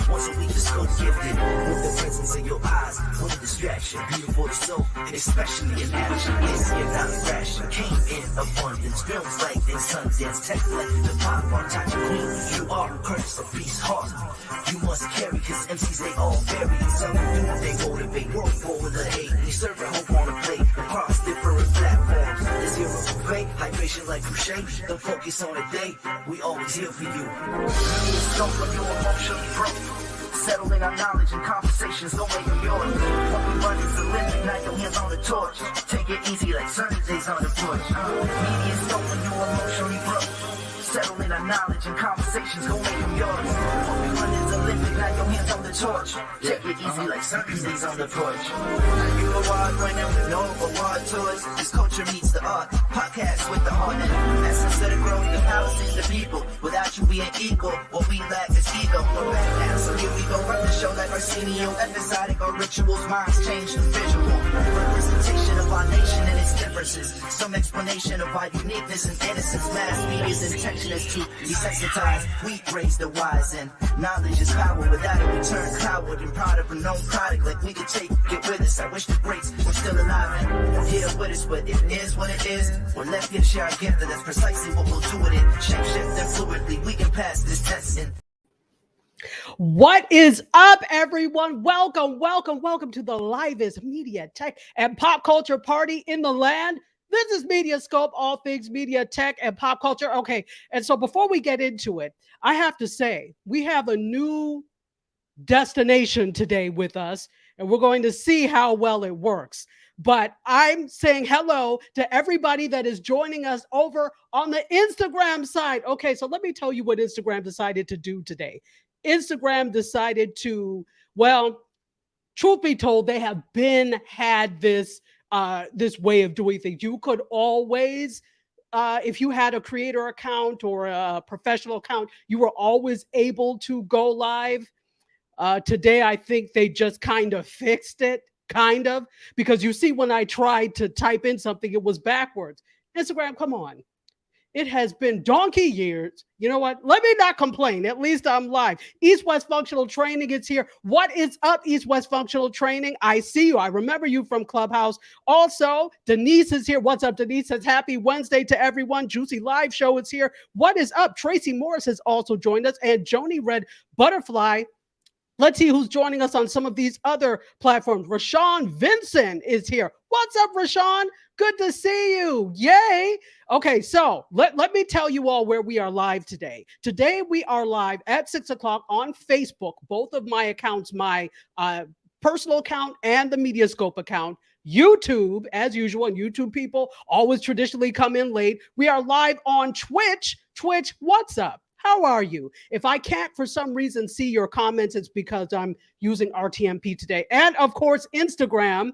Once a week, the scope gifted. With the presence in your eyes, what a distraction. Beautiful to soul, and especially in action. It's your not ration. Came in abundance. Films like in Sundance. Tech like the pop on top of queen. You are curse of peace heart. You must carry, cause MCs they all vary. Some do they motivate. World for the hate. We serve a hope on a plate. Across different platforms. This hero buffet. Hydration like crochet. Don't focus on a day. We always here for you. Don't from your emotionally broke. Settling our knowledge and conversations, don't make them yours. What we run is the limit, now your hands on the torch. Take it easy like certain days on the porch. Media's stolen, you emotionally broke. Settling our knowledge and conversations, don't make them yours. What we run is the limit, now your hands on the torch. Take it easy like certain days on the porch. You a wild right now with no award tours. This culture meets the art, podcast with the heart. And essence of the growth, the palace is the people. Without you we ain't equal, what we lack is ego. We're back now, so here we go. Run the show like Arsenio, episodic or rituals. Minds change the visual. Representation of our nation and its differences. Some explanation of our uniqueness and innocence. Mass media's intention is to desensitize. We raise the wise and knowledge is power. Without it we turn coward and proud of a known product. Like we could take it with us. I wish the greats were still alive and here with us, but it is what it is. We're left here share our gift, and that's precisely what we'll do with it. Shape shift and fluidly, we can pass this test in. What is up, everyone? Welcome to the livest media, tech, and pop culture party in the land. This is MediaScope, all things media, tech, and pop culture. Okay, and so before we get into it, I have to say, we have a new destination today with us, and we're going to see how well it works. But I'm saying hello to everybody that is joining us over on the Instagram side. Okay, so let me tell you what Instagram decided to do today. Instagram decided to, well, truth be told, they have had this way of doing things. You could always, if you had a creator account or a professional account, you were always able to go live. Today, I think they just kind of fixed it, because you see, when I tried to type in something, it was backwards. Instagram, come on. It has been donkey years. You know what? Let me not complain. At least I'm live. East West Functional Training is here. What is up, East West Functional Training? I see you. I remember you from Clubhouse. Also, Denise is here. What's up, Denise? Says happy Wednesday to everyone. Juicy Live Show is here. What is up? Tracy Morris has also joined us. And Joni Red Butterfly. Let's see who's joining us on some of these other platforms. Rashawn Vincent is here. What's up, Rashawn? Good to see you. Yay. Okay, so let me tell you all where we are live today. Today we are live at 6 o'clock on Facebook. Both of my accounts, my personal account and the MediaScope account. YouTube, as usual, and YouTube people always traditionally come in late. We are live on Twitch. Twitch, what's up? How are you? If I can't, for some reason, see your comments, it's because I'm using RTMP today. And, of course, Instagram.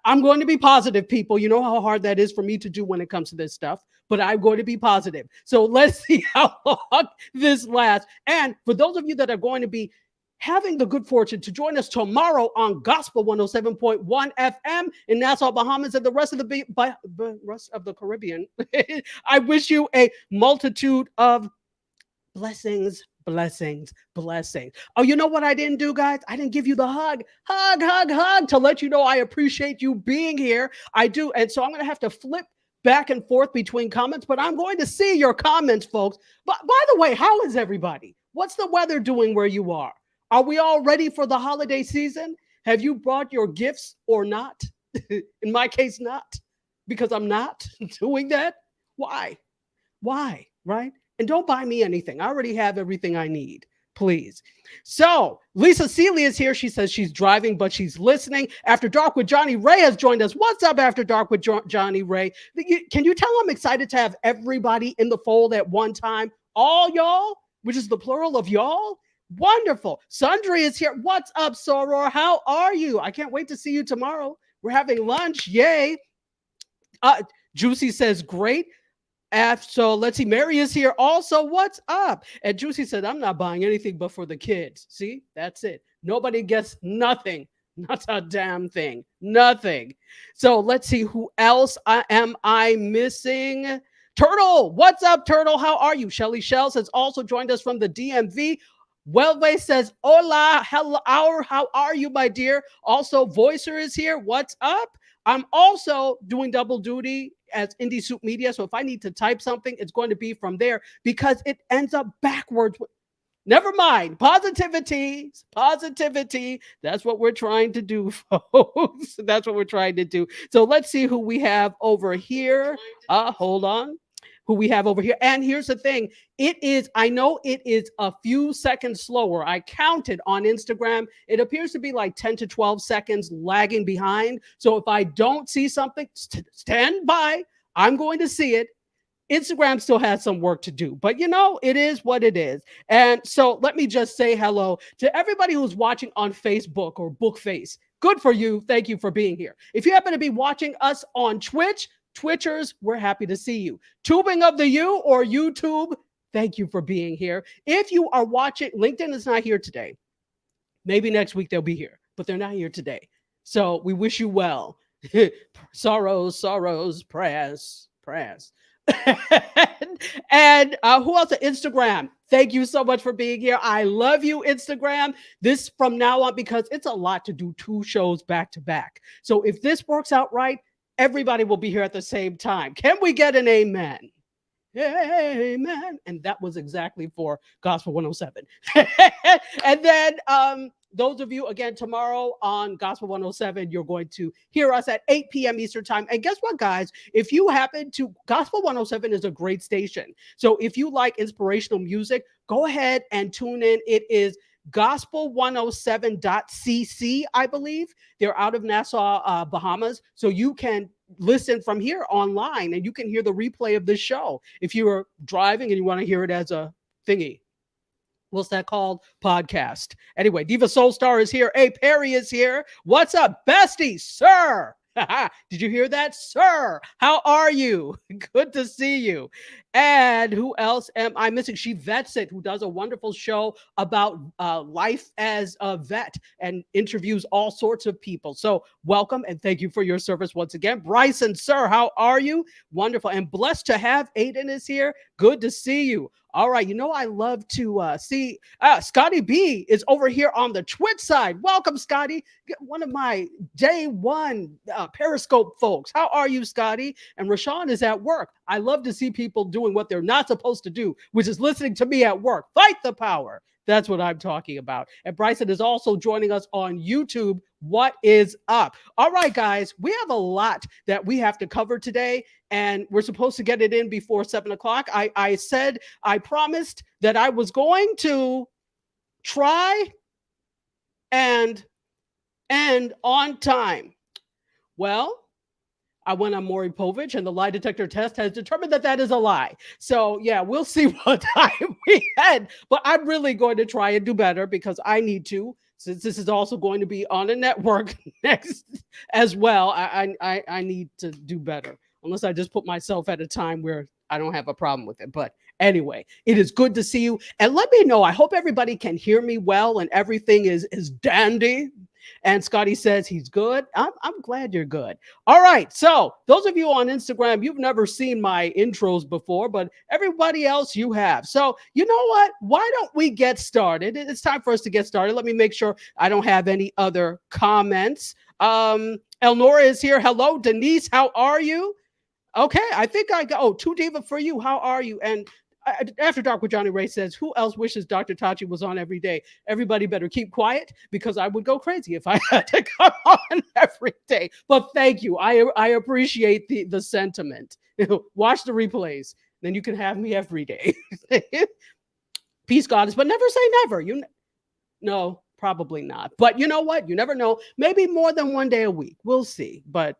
I'm going to be positive, people. You know how hard that is for me to do when it comes to this stuff, but I'm going to be positive. So let's see how long this lasts. And for those of you that are going to be having the good fortune to join us tomorrow on Gospel 107.1 FM in Nassau, Bahamas, and the rest of the Caribbean, I wish you a multitude of blessings. Oh, you know what I didn't do, guys? I didn't give you the hug to let you know I appreciate you being here. I do. And so I'm going to have to flip back and forth between comments, but I'm going to see your comments, folks. But by the way, how is everybody? What's the weather doing where you are? Are we all ready for the holiday season? Have you brought your gifts or not? In my case, not, because I'm not doing that. Why? Right? And don't buy me anything. I already have everything I need, please. So Lisa Seeley is here. She says she's driving, but she's listening. After Dark with Johnny Ray has joined us. What's up, After Dark with Johnny Ray? Can you tell I'm excited to have everybody in the fold at one time? All y'all, which is the plural of y'all? Wonderful. Sundry is here. What's up, Soror? How are you? I can't wait to see you tomorrow. We're having lunch. Yay. Juicy says, great. So let's see. Mary is here also. What's up? And Juicy said, I'm not buying anything but for the kids. See, that's it. Nobody gets nothing. Not a damn thing. Nothing. So let's see. Who else am I missing? Turtle. What's up, Turtle? How are you? Shelly Shells has also joined us from the DMV. Welve says, hola, hello, how are you, my dear? Also, Voicer is here. What's up? I'm also doing double duty as Indie Soup Media. So if I need to type something, it's going to be from there because it ends up backwards. Never mind. Positivity. Positivity. That's what we're trying to do, folks. That's what we're trying to do. So let's see who we have over here. Hold on. Who we have over here. And here's the thing. I know it is a few seconds slower. I counted on Instagram. It appears to be like 10 to 12 seconds lagging behind. So if I don't see something, stand by. I'm going to see it. Instagram still has some work to do, but it is what it is. And so let me just say hello to everybody who's watching on Facebook or Bookface. Good for you. Thank you for being here. If you happen to be watching us on Twitch, Twitchers, we're happy to see you. Tubing of the U or YouTube, thank you for being here. If you are watching, LinkedIn is not here today. Maybe next week they'll be here, but they're not here today. So we wish you well. sorrows, prayers. and who else? Instagram. Thank you so much for being here. I love you, Instagram. This from now on, because it's a lot to do 2 shows back to back. So if this works out right, everybody will be here at the same time. Can we get an amen? Amen. And that was exactly for Gospel 107. And then those of you, again, tomorrow on Gospel 107, you're going to hear us at 8 p.m. Eastern time. And guess what, guys? If you happen to, Gospel 107 is a great station. So if you like inspirational music, go ahead and tune in. It is gospel107.cc, I believe. They're out of Nassau, Bahamas. So you can listen from here online and you can hear the replay of this show. If you're driving and you want to hear it as a thingy. What's that called? Podcast. Anyway, Diva Soulstar is here. A Perry is here. What's up, bestie, sir? Did you hear that, sir? How are you? Good to see you. And who else am I missing? She Vets It, who does a wonderful show about life as a vet and interviews all sorts of people. So welcome and thank you for your service once again. Bryson, sir, how are you? Wonderful. And blessed to have Aiden is here. Good to see you. All right. I love to see Scotty B is over here on the Twitch side. Welcome, Scotty. One of my day one Periscope folks. How are you, Scotty? And Rashawn is at work. I love to see people doing what they're not supposed to do, which is listening to me at work. Fight the power. That's what I'm talking about. And Bryson is also joining us on YouTube. What is up? All right, guys, we have a lot that we have to cover today, and we're supposed to get it in before 7 o'clock. I promised that I was going to try and end on time. Well, I went on Maury Povich, and the lie detector test has determined that is a lie. So, yeah, we'll see what time we had. But I'm really going to try and do better because I need to, since this is also going to be on a network next as well. I need to do better, unless I just put myself at a time where I don't have a problem with it. But anyway, it is good to see you. And let me know. I hope everybody can hear me well and everything is dandy. And Scotty says he's good. I'm glad you're good. All right. So those of you on Instagram, you've never seen my intros before, but everybody else you have. So you know what? Why don't we get started? It's time for us to get started. Let me make sure I don't have any other comments. Elnora is here. Hello, Denise. How are you? Okay. I think I got, Two Diva for you. How are you? And After Dark with Johnny Ray says, who else wishes Dr. Tachi was on every day? Everybody better keep quiet because I would go crazy if I had to come on every day. But thank you. I appreciate the sentiment. Watch the replays. Then you can have me every day. Peace, goddess. But never say never. No, probably not. But you know what? You never know. Maybe more than one day a week. We'll see. But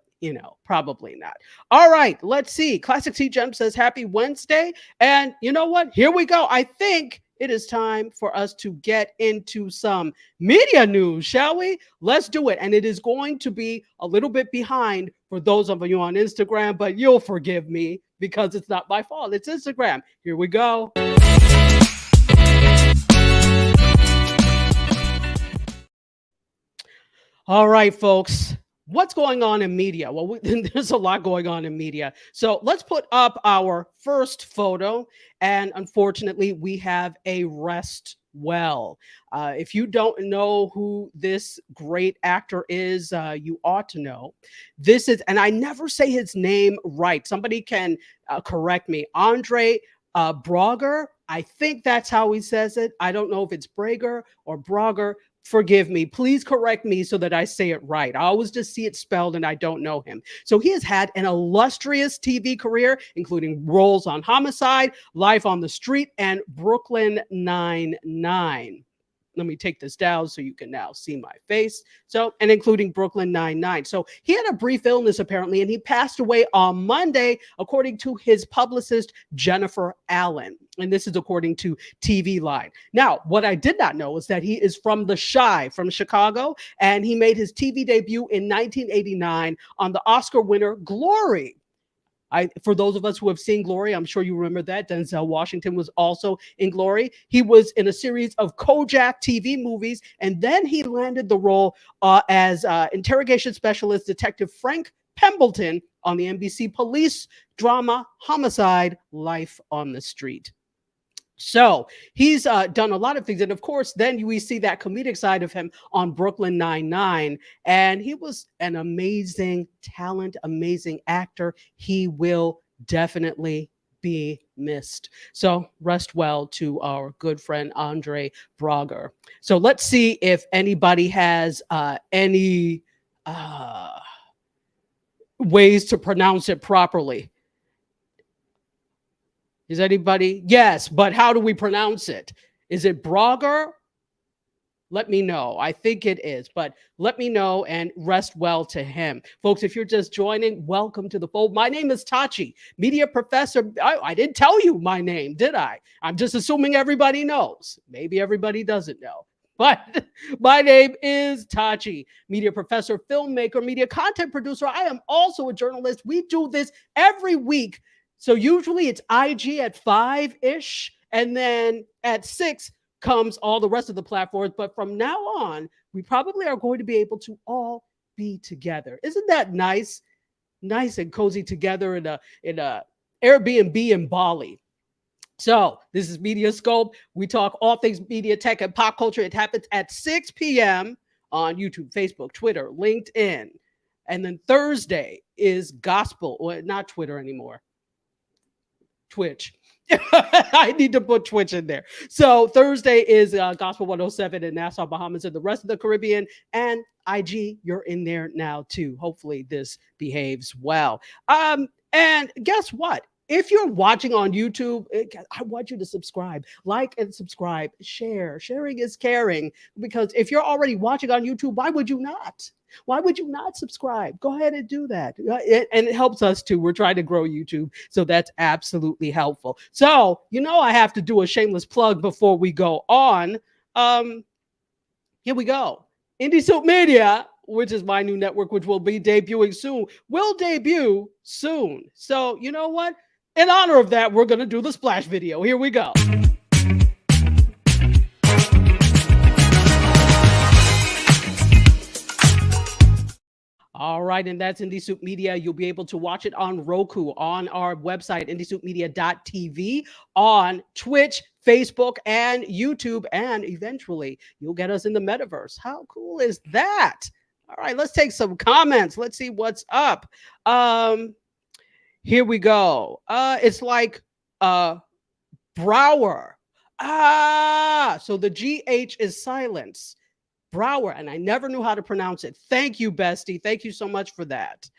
probably not. All right, let's see. Classic T Gem says happy Wednesday. And you know what? Here we go. I think it is time for us to get into some media news, shall we? Let's do it. And it is going to be a little bit behind for those of you on Instagram, but you'll forgive me because it's not my fault. It's Instagram. Here we go. All right, folks. What's going on in media? Well, there's a lot going on in media. So let's put up our first photo. And unfortunately, we have a rest well. If you don't know who this great actor is, you ought to know. This is, and I never say his name right. Somebody can correct me. Andre Brager. I think that's how he says it. I don't know if it's Brager or Brager. Forgive me. Please correct me so that I say it right. I always just see it spelled and I don't know him. So he has had an illustrious TV career, including roles on Homicide, Life on the Street, and Brooklyn Nine-Nine. Let me take this down so you can now see my face. So, and including Brooklyn Nine-Nine. So he had a brief illness apparently, and he passed away on Monday, according to his publicist, Jennifer Allen. And this is according to TV Line. Now, what I did not know is that he is from the Chi, from Chicago, and he made his TV debut in 1989 on the Oscar winner Glory. For those of us who have seen Glory, I'm sure you remember that Denzel Washington was also in Glory. He was in a series of Kojak TV movies, and then he landed the role as interrogation specialist Detective Frank Pembleton on the NBC police drama Homicide: Life on the Street. So he's done a lot of things. And of course, then we see that comedic side of him on Brooklyn Nine-Nine. And he was an amazing talent, amazing actor. He will definitely be missed. So rest well to our good friend, Andre Brager. So let's see if anybody has any ways to pronounce it properly. Is anybody? Yes, but how do we pronounce it? Is it Brager? Let me know. I think it is, but let me know and rest well to him. Folks, if you're just joining, welcome to the fold. My name is Tachi, media professor. I didn't tell you my name, did I? I'm just assuming everybody knows. Maybe everybody doesn't know. But my name is Tachi, media professor, filmmaker, media content producer. I am also a journalist. We do this every week. So usually it's IG at 5-ish, and then at 6 comes all the rest of the platforms. But from now on, we probably are going to be able to all be together. Isn't that nice? Nice and cozy together in a Airbnb in Bali. So this is MediaScope. We talk all things media, tech, and pop culture. It happens at 6 p.m. on YouTube, Facebook, Twitter, LinkedIn. And then Thursday is gospel, or not Twitter anymore. Twitch. I need to put Twitch in there. So Thursday is Gospel 107 in Nassau, Bahamas, and the rest of the Caribbean. And IG, you're in there now too. Hopefully this behaves well. And guess what? If you're watching on YouTube, I want you to subscribe, like and subscribe, share. Sharing is caring, because if you're already watching on YouTube, why would you not? Why would you not subscribe? Go ahead and do that. And it helps us too. We're trying to grow YouTube. So that's absolutely helpful. So, I have to do a shameless plug before we go on. Here we go. MediaScope Media, which is my new network, which will be debuting soon, will debut soon. So you know what? In honor of that, we're going to do the splash video. Here we go. All right, and that's MediaScope Media. You'll be able to watch it on Roku, on our website, MediaScopeMedia.tv, on Twitch, Facebook, and YouTube, and eventually you'll get us in the metaverse. How cool is that? All right, let's take some comments. Let's see what's up. Here we go. It's like Brower. So the GH is silence. Brower, and I never knew how to pronounce it. Thank you, bestie. Thank you so much for that.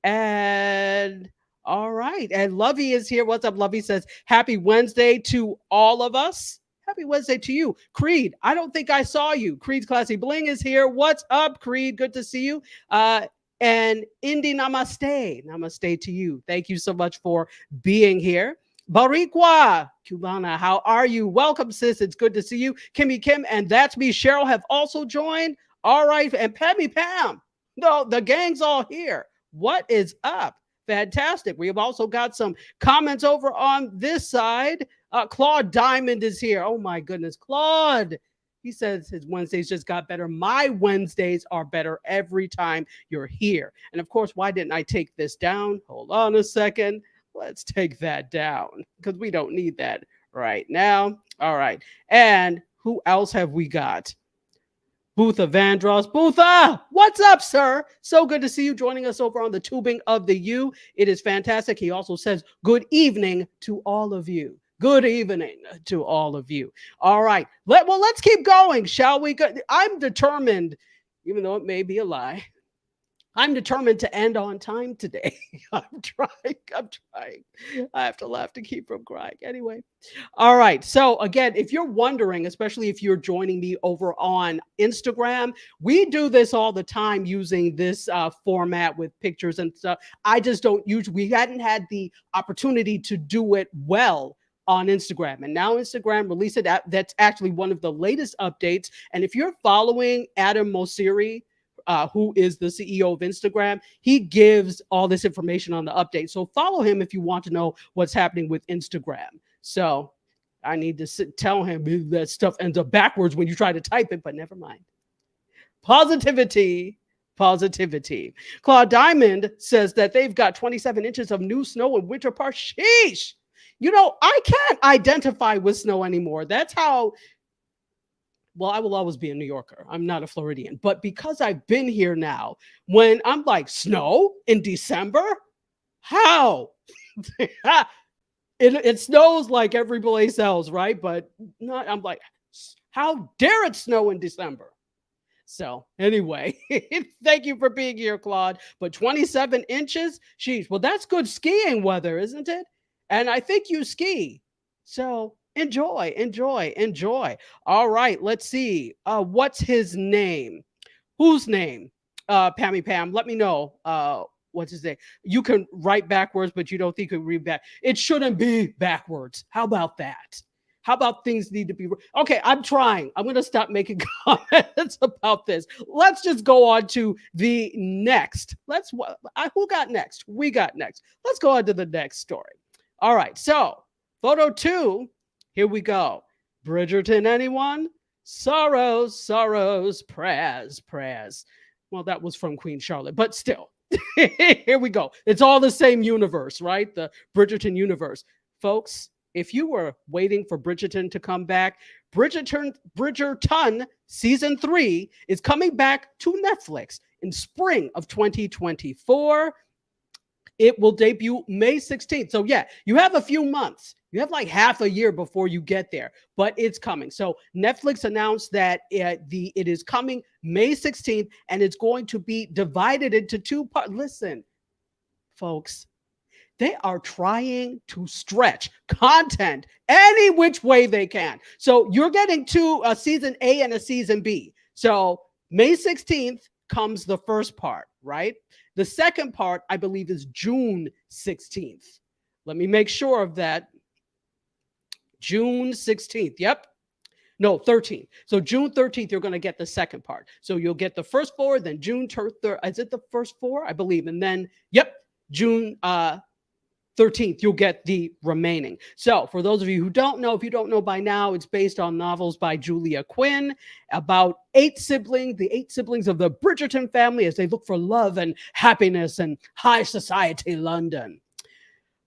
And all right. And Lovey is here. What's up? Lovey says, happy Wednesday to all of us. Happy Wednesday to you. Creed, I don't think I saw you. Creed's Classy Bling is here. What's up, Creed? Good to see you. And Indy, namaste. Namaste to you. Thank you so much for being here. Barikwa, Cubana, how are you? Welcome, sis. It's good to see you. Kimmy Kim and That's Me, Cheryl have also joined. All right. And Pammy Pam. No, the gang's all here. What is up? Fantastic. We have also got some comments over on this side. Claude Diamond is here. Oh, my goodness. Claude. He says his Wednesdays just got better. My Wednesdays are better every time you're here. And of course, why didn't I take this down? Hold on a second. Let's take that down because we don't need that right now. All right. And Who else have we got? Bootha Vandross. Bootha, what's up, sir? So good to see you joining us over on the Tubing of the U. It is fantastic. He also says, good evening to all of you. Good evening to all of you. All right. Let's keep going, shall we? I'm determined, even though it may be a lie, I'm determined to end on time today. I'm trying. I have to laugh to keep from crying. Anyway. All right. So again, if you're wondering, especially if you're joining me over on Instagram, we do this all the time using this format with pictures and stuff. I just don't we hadn't had the opportunity to do it well on Instagram. And now Instagram released it. That's actually one of the latest updates. And if you're following Adam Mosseri, who is the CEO of Instagram, he gives all this information on the update. So follow him if you want to know what's happening with Instagram. So I need to tell him that stuff ends up backwards when you try to type it, but never mind. Positivity. Claude Diamond says that they've got 27 inches of new snow in Winter Park. Sheesh. You know, I can't identify with snow anymore. That's how. Well, I will always be a New Yorker. I'm not a Floridian. But because I've been here now, when I'm like, snow in December? How? It snows like every place else, right? But not. I'm like, how dare it snow in December? So anyway, thank you for being here, Claude. But 27 inches? Sheesh. Well, that's good skiing weather, isn't it? And I think you ski. So enjoy. All right, let's see. What's his name? Whose name? Pammy Pam, let me know. What's his name? You can write backwards, but you don't think you can read back. It shouldn't be backwards. How about that? How about things need to be okay? I'm trying. I'm going to stop making comments about this. Let's just go on to the next. Who got next? We got next. Let's go on to the next story. All right. So photo 2. Here we go. Bridgerton, anyone? Sorrows, prayers. Well, that was from Queen Charlotte, but still. Here we go. It's all the same universe, right? The Bridgerton universe. Folks, if you were waiting for Bridgerton to come back, Bridgerton season 3 is coming back to Netflix in spring of 2024. It will debut May 16th. So yeah, you have a few months. You have like half a year before you get there, but it's coming. So Netflix announced that it is coming May 16th, and it's going to be divided into 2 parts. Listen, folks, they are trying to stretch content any which way they can. So you're getting a season A and a season B. So May 16th comes the first part, right? The second part, I believe, is June 16th. Let me make sure of that. June 16th. Yep. No, 13th. So June 13th, you're going to get the second part. So you'll get the first 4, then June 3rd. Is it the first 4? I believe. And then, June 13th, you'll get the remaining. So for those of you who don't know, if you don't know by now, it's based on novels by Julia Quinn about 8 siblings, the 8 siblings of the Bridgerton family as they look for love and happiness in high society London.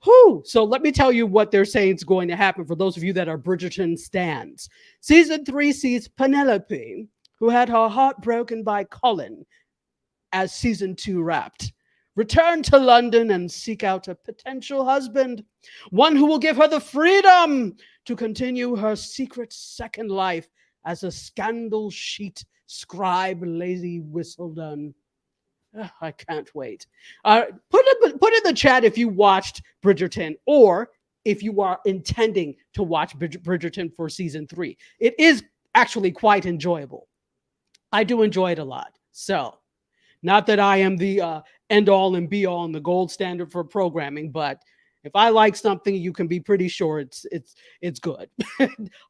Whew. So let me tell you what they're saying is going to happen for those of you that are Bridgerton stans. Season 3 sees Penelope, who had her heart broken by Colin as season 2 wrapped, return to London and seek out a potential husband, one who will give her the freedom to continue her secret second life as a scandal sheet scribe, lazy Whistledown. I can't wait. Put in the chat if you watched Bridgerton or if you are intending to watch Bridgerton for season 3. It is actually quite enjoyable. I do enjoy it a lot. So, not that I am the end all and be all and the gold standard for programming, but if I like something, you can be pretty sure it's good.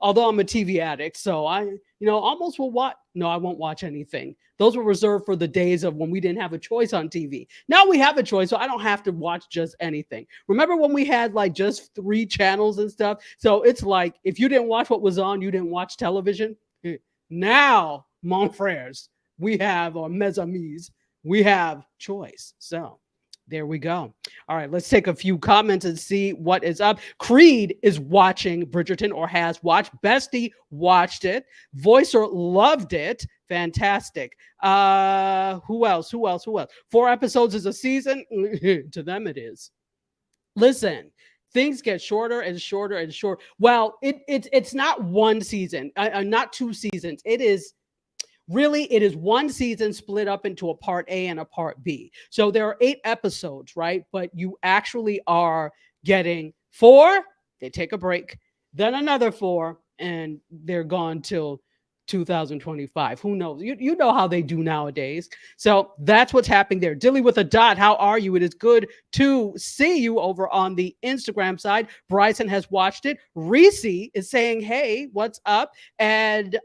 Although I'm a TV addict, so I almost will watch. No, I won't watch anything. Those were reserved for the days of when we didn't have a choice on TV. Now we have a choice, so I don't have to watch just anything. Remember when we had like just 3 channels and stuff? So it's like if you didn't watch what was on, you didn't watch television. Now, mon frères, we have, or mes amis, we have choice. So There we go. All right, let's take a few comments and see what is up. Creed is watching Bridgerton or has watched. Bestie watched it. Voicer loved it. Fantastic. Who else? Who else? Who else? 4 episodes is a season. To them, it is. Listen, things get shorter and shorter and shorter. Well, it's not one season, not 2 seasons. It is one season split up into a part A and a part B. So there are 8 episodes, right? But you actually are getting 4, they take a break, then another 4, and they're gone till 2025. Who knows? You know how they do nowadays. So that's what's happening there. Dilly with a dot, how are you? It is good to see you over on the Instagram side. Bryson has watched it. Reese is saying, hey, what's up? And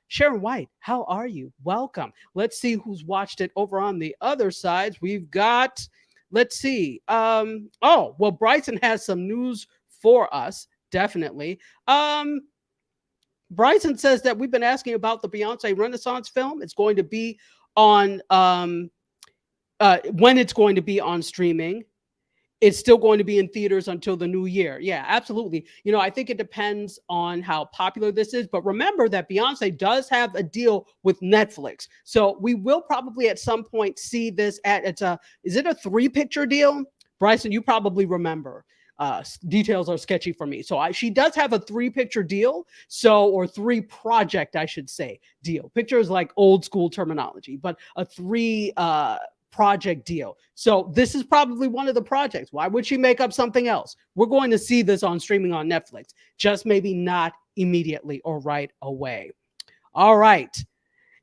Sharon White, how are you? Welcome. Let's see who's watched it over on the other sides. We've got, let's see. Bryson has some news for us, definitely. Bryson says that we've been asking about the Beyonce Renaissance film. It's going to be on when it's going to be on streaming. It's still going to be in theaters until the new year. Yeah, absolutely. I think it depends on how popular this is. But remember that Beyonce does have a deal with Netflix. So we will probably at some point see this is it a 3-picture deal? Bryson, you probably remember. Details are sketchy for me. So she does have a 3-picture deal. Or 3 project, I should say, deal. Picture is like old school terminology, but a 3 project deal. So this is probably one of the projects. Why would she make up something else? We're going to see this on streaming on Netflix, just maybe not immediately or right away. All right.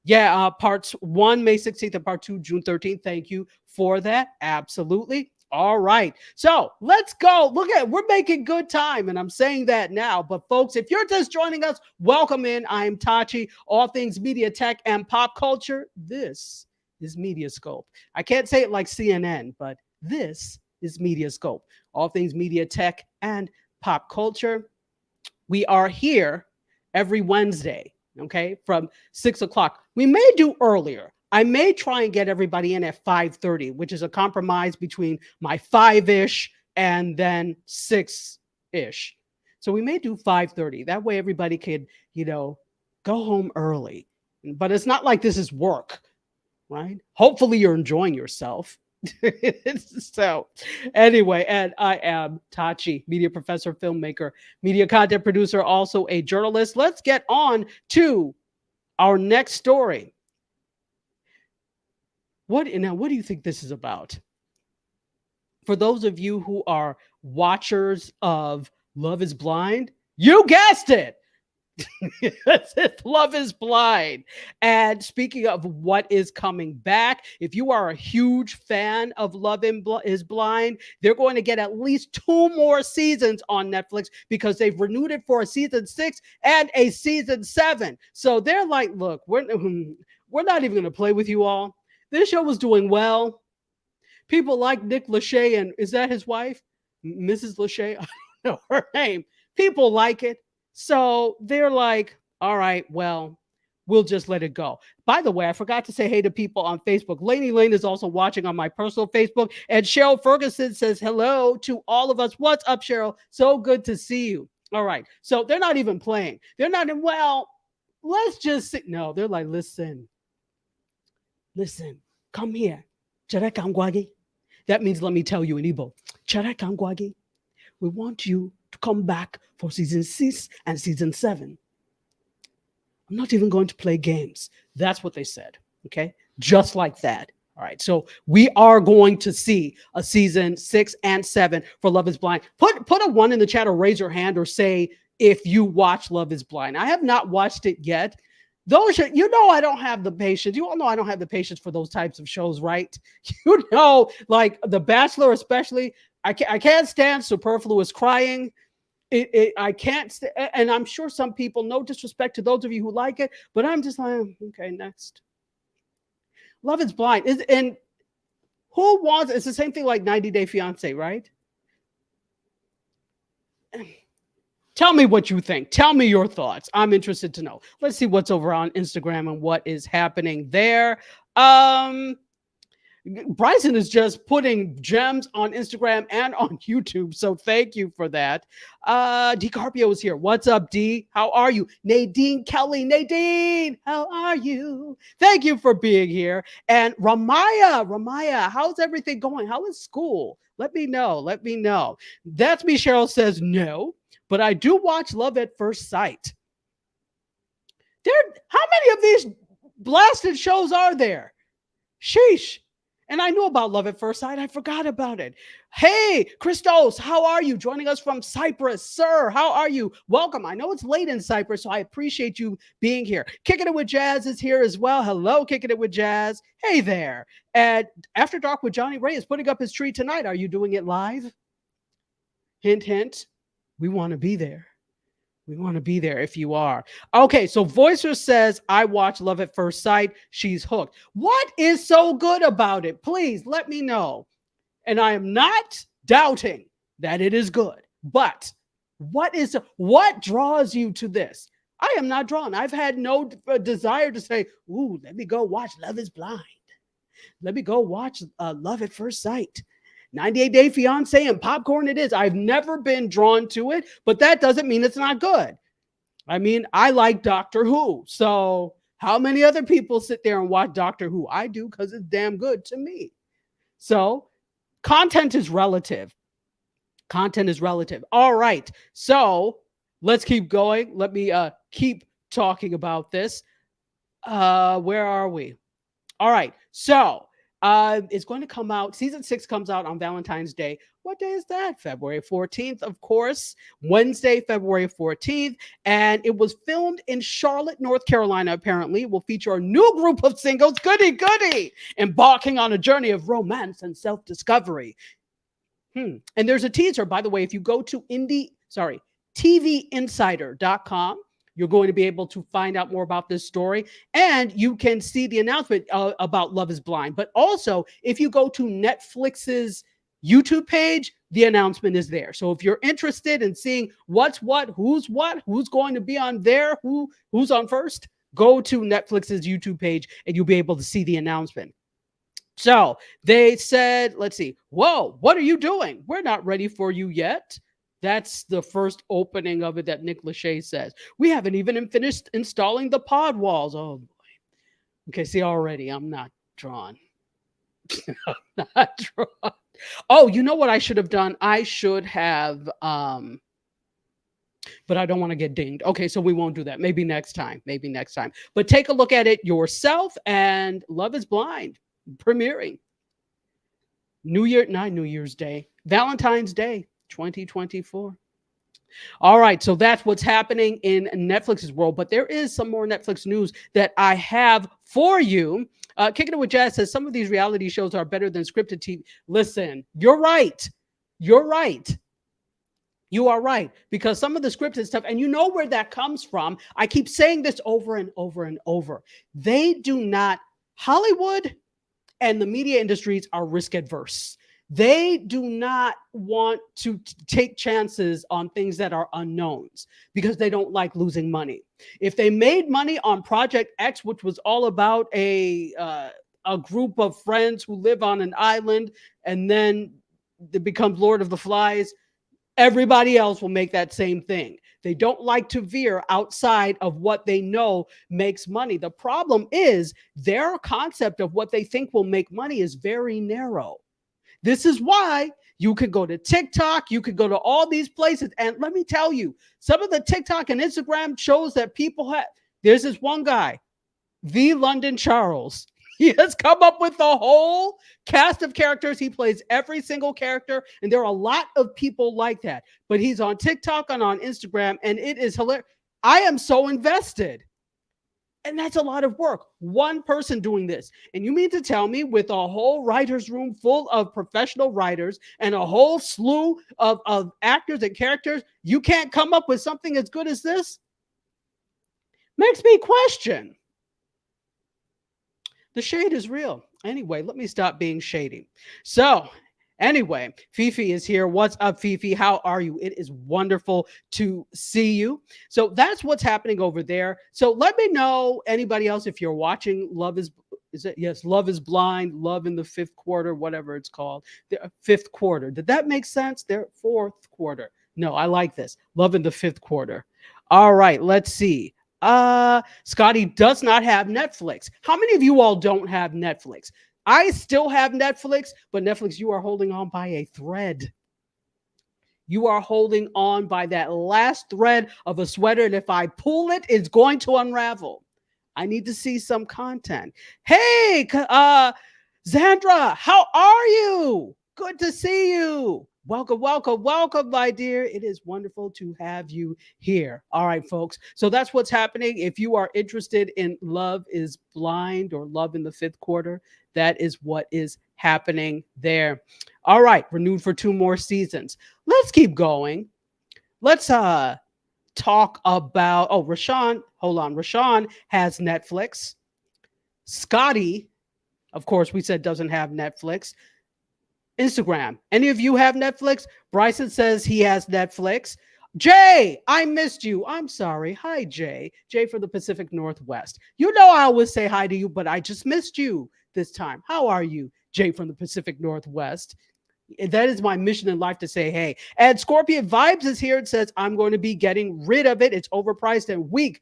Yeah, parts 1, May 16th, and part 2, June 13th. Thank you for that. Absolutely. All right. So let's go. We're making good time. And I'm saying that now. But folks, if you're just joining us, welcome in. I am Tachi, all things media, tech, and pop culture. This is MediaScope. I can't say it like CNN, but this is MediaScope, all things media, tech, and pop culture. We are here every Wednesday, okay, from 6 o'clock. We may do earlier. I may try and get everybody in at 5:30, which is a compromise between my 5-ish and then 6-ish. So we may do 5:30. That way everybody could, go home early. But it's not like this is work, right? Hopefully you're enjoying yourself. So anyway, and I am Tachi, media professor, filmmaker, media content producer, also a journalist. Let's get on to our next story. What do you think this is about? For those of you who are watchers of Love is Blind, you guessed it. Love is Blind. And speaking of what is coming back, if you are a huge fan of Love is Blind, they're going to get at least 2 more seasons on Netflix because they've renewed it for a season 6 and a season 7. So they're like, look, we're not even going to play with you all. This show was doing well. People like Nick Lachey, and is that his wife? Mrs. Lachey? I don't know her name. People like it. So they're like, all right, well, we'll just let it go. By the way, I forgot to say hey to people on Facebook. Lainey Lane is also watching on my personal Facebook. And Cheryl Ferguson says hello to all of us. What's up, Cheryl? So good to see you. All right. So they're not even playing. They're not in, well, let's just sit. No, they're like, listen, come here. That means let me tell you in Igbo. We want you to come back for season 6 and season 7. I'm not even going to play games. That's what they said. Okay. Just like that. All right. So we are going to see a season 6 and 7 for Love is Blind. Put a 1 in the chat or raise your hand or say if you watch Love is Blind. I have not watched it yet. I don't have the patience. You all know I don't have the patience for those types of shows, right? Like The Bachelor, especially. I can't stand superfluous crying. I can't, and I'm sure some people, no disrespect to those of you who like it, but I'm just like, okay, next. Love is Blind. And who wants, it's the same thing like 90 Day Fiance, right? Tell me what you think. Tell me your thoughts. I'm interested to know. Let's see what's over on Instagram and what is happening there. Bryson is just putting gems on Instagram and on YouTube. So thank you for that. DiCarpio is here. What's up, D? How are you? Nadine Kelly. Nadine, how are you? Thank you for being here. And Ramaya, how's everything going? How is school? Let me know. Let me know. That's me. Cheryl says no, but I do watch Love at First Sight. How many of these blasted shows are there? Sheesh. And I knew about Love at First Sight. I forgot about it. Hey, Christos, how are you? Joining us from Cyprus. Sir, how are you? Welcome. I know it's late in Cyprus, so I appreciate you being here. Kicking It with Jazz is here as well. Hello, Kicking It with Jazz. Hey there. And After Dark with Johnny Ray is putting up his tree tonight. Are you doing it live? Hint, hint. We want to be there. We want to be there if you are. Okay, so Voicer says, I watch Love at First Sight. She's hooked. What is so good about it? Please let me know. And I am not doubting that it is good. But what draws you to this? I am not drawn. I've had no desire to say, ooh, let me go watch Love is Blind. Let me go watch Love at First Sight. 98 Day Fiance and popcorn it is. I've never been drawn to it, but that doesn't mean it's not good. I mean, I like Doctor Who. So how many other people sit there and watch Doctor Who? I do because it's damn good to me. So content is relative. Content is relative. All right. So let's keep going. Let me keep talking about this. Where are we? All right. So it's going to come out. Season 6 comes out on Valentine's Day. What day is that? February 14th, of course. Wednesday, February 14th. And it was filmed in Charlotte, North Carolina, apparently. It will feature a new group of singles, goody, embarking on a journey of romance and self-discovery. And there's a teaser, by the way, if you go to TVinsider.com, you're going to be able to find out more about this story, and you can see the announcement about Love is Blind. But also, if you go to Netflix's YouTube page, the announcement is there. So if you're interested in seeing who's going to be on there, who's on first, go to Netflix's YouTube page, and you'll be able to see the announcement. So they said, let's see. Whoa, what are you doing? We're not ready for you yet. That's the first opening of it that Nick Lachey says. We haven't even finished installing the pod walls. Oh, boy. Okay, see, already I'm not drawn. I'm not drawn. Oh, you know what I should have done? I should have, but I don't want to get dinged. Okay, so we won't do that. Maybe next time. But take a look at it yourself, and Love is Blind premiering. Not New Year's Day, Valentine's Day. 2024. All right, so that's what's happening in Netflix's world, but there is some more Netflix news that I have for you. Kicking It with Jazz says some of these reality shows are better than scripted TV. Listen, you're right. You are right, because some of the scripted stuff, and you know where that comes from. I keep saying this over and over and over. Hollywood and the media industries are risk adverse. They do not want to take chances on things that are unknowns because they don't like losing money. If they made money on Project X, which was all about a group of friends who live on an island, and then it becomes Lord of the Flies, everybody else will make that same thing. They don't like to veer outside of what they know makes money. The problem is their concept of what they think will make money is very narrow. This is why you could go to TikTok, you could go to all these places. And let me tell you, some of the TikTok and Instagram shows that people have, there's this one guy, The London Charles. He has come up with a whole cast of characters. He plays every single character. And there are a lot of people like that. But he's on TikTok and on Instagram, and it is hilarious. I am so invested. And that's a lot of work. One person doing this. And you mean to tell me with a whole writer's room full of professional writers and a whole slew of actors and characters, you can't come up with something as good as this? Makes me question. The shade is real. Anyway, let me stop being shady. So anyway, Fifi is here. What's up, Fifi? How are you? It is wonderful to see you. So that's what's happening over there. So let me know, anybody else, if you're watching Love is Is it? Yes, Love is Blind, Love in the Fifth Quarter, whatever it's called. The fifth quarter. Did that make sense? Their fourth quarter. No, I like this. Love in the Fifth Quarter. All right, let's see. Scotty does not have Netflix. How many of you all don't have Netflix? I still have Netflix, but Netflix, you are holding on by a thread. You are holding on by that last thread of a sweater, and if I pull it, it's going to unravel. I need to see some content. Hey, Zandra, how are you? Good to see you. Welcome, welcome, welcome, my dear. It is wonderful to have you here. All right, folks. So that's what's happening. If you are interested in Love is Blind or Love in the Fifth Quarter, that is what is happening there. All right, renewed for 2 more seasons. Let's keep going. Let's talk about Rashawn. Hold on. Rashawn has Netflix. Scotty, of course, we said doesn't have Netflix. Instagram. Any of you have Netflix? Bryson says he has Netflix. Jay, I missed you. I'm sorry. Hi, Jay. Jay from the Pacific Northwest. You know I always say hi to you, but I just missed you this time. How are you, Jay from the Pacific Northwest? That is my mission in life, to say hey. And Scorpion Vibes is here and says, I'm going to be getting rid of it. It's overpriced and weak.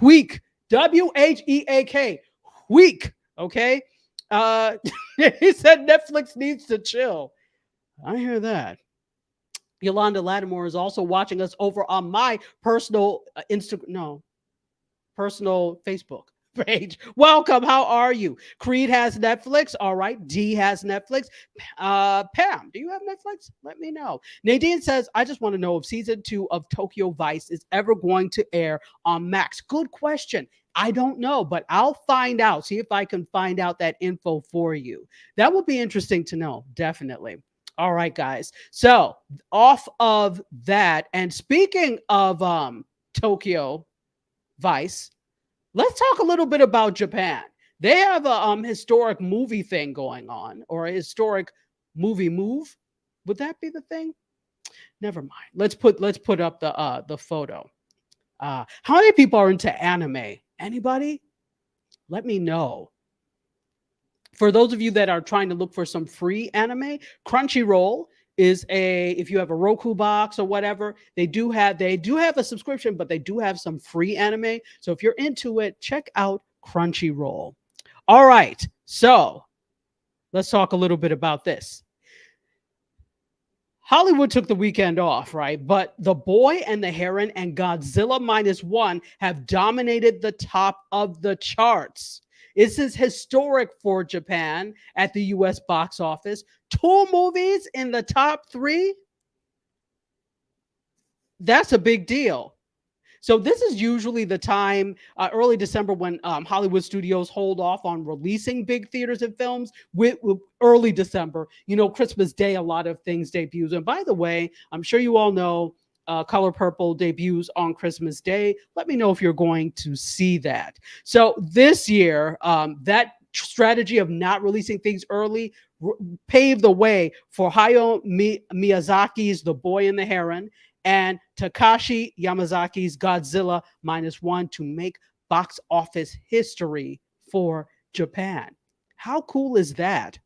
Weak. WHEAK. Weak. Okay. He said Netflix needs to chill. I hear that. Yolanda Lattimore is also watching us over on my personal personal Facebook page. Welcome. How are you? Creed has Netflix. All right. D has Netflix. Pam, do you have Netflix? Let me know. Nadine says, I just want to know if season 2 of Tokyo Vice is ever going to air on Max. Good question. I don't know, but I'll find out. See if I can find out that info for you. That would be interesting to know. Definitely. All right, guys. So off of that, and speaking of Tokyo Vice, let's talk a little bit about Japan. They have a historic movie thing going on, or a historic movie move. Would that be the thing? Never mind. Let's put up the photo. How many people are into anime? Anybody? Let me know. For those of you that are trying to look for some free anime, Crunchyroll is if you have a Roku box or whatever, they do have a subscription, but they do have some free anime. So if you're into it, check out Crunchyroll. All right. So let's talk a little bit about this. Hollywood took the weekend off, right? But The Boy and the Heron and Godzilla -1 have dominated the top of the charts. This is historic for Japan at the US box office. 2 movies in the top 3. That's a big deal. So this is usually the time, early December, when Hollywood studios hold off on releasing big theaters and films with early December. You know, Christmas Day, a lot of things debuts. And by the way, I'm sure you all know Color Purple debuts on Christmas Day. Let me know if you're going to see that. So this year, that strategy of not releasing things early paved the way for Hayao Miyazaki's The Boy and the Heron and Takashi Yamazaki's Godzilla -1 to make box office history for Japan. How cool is that?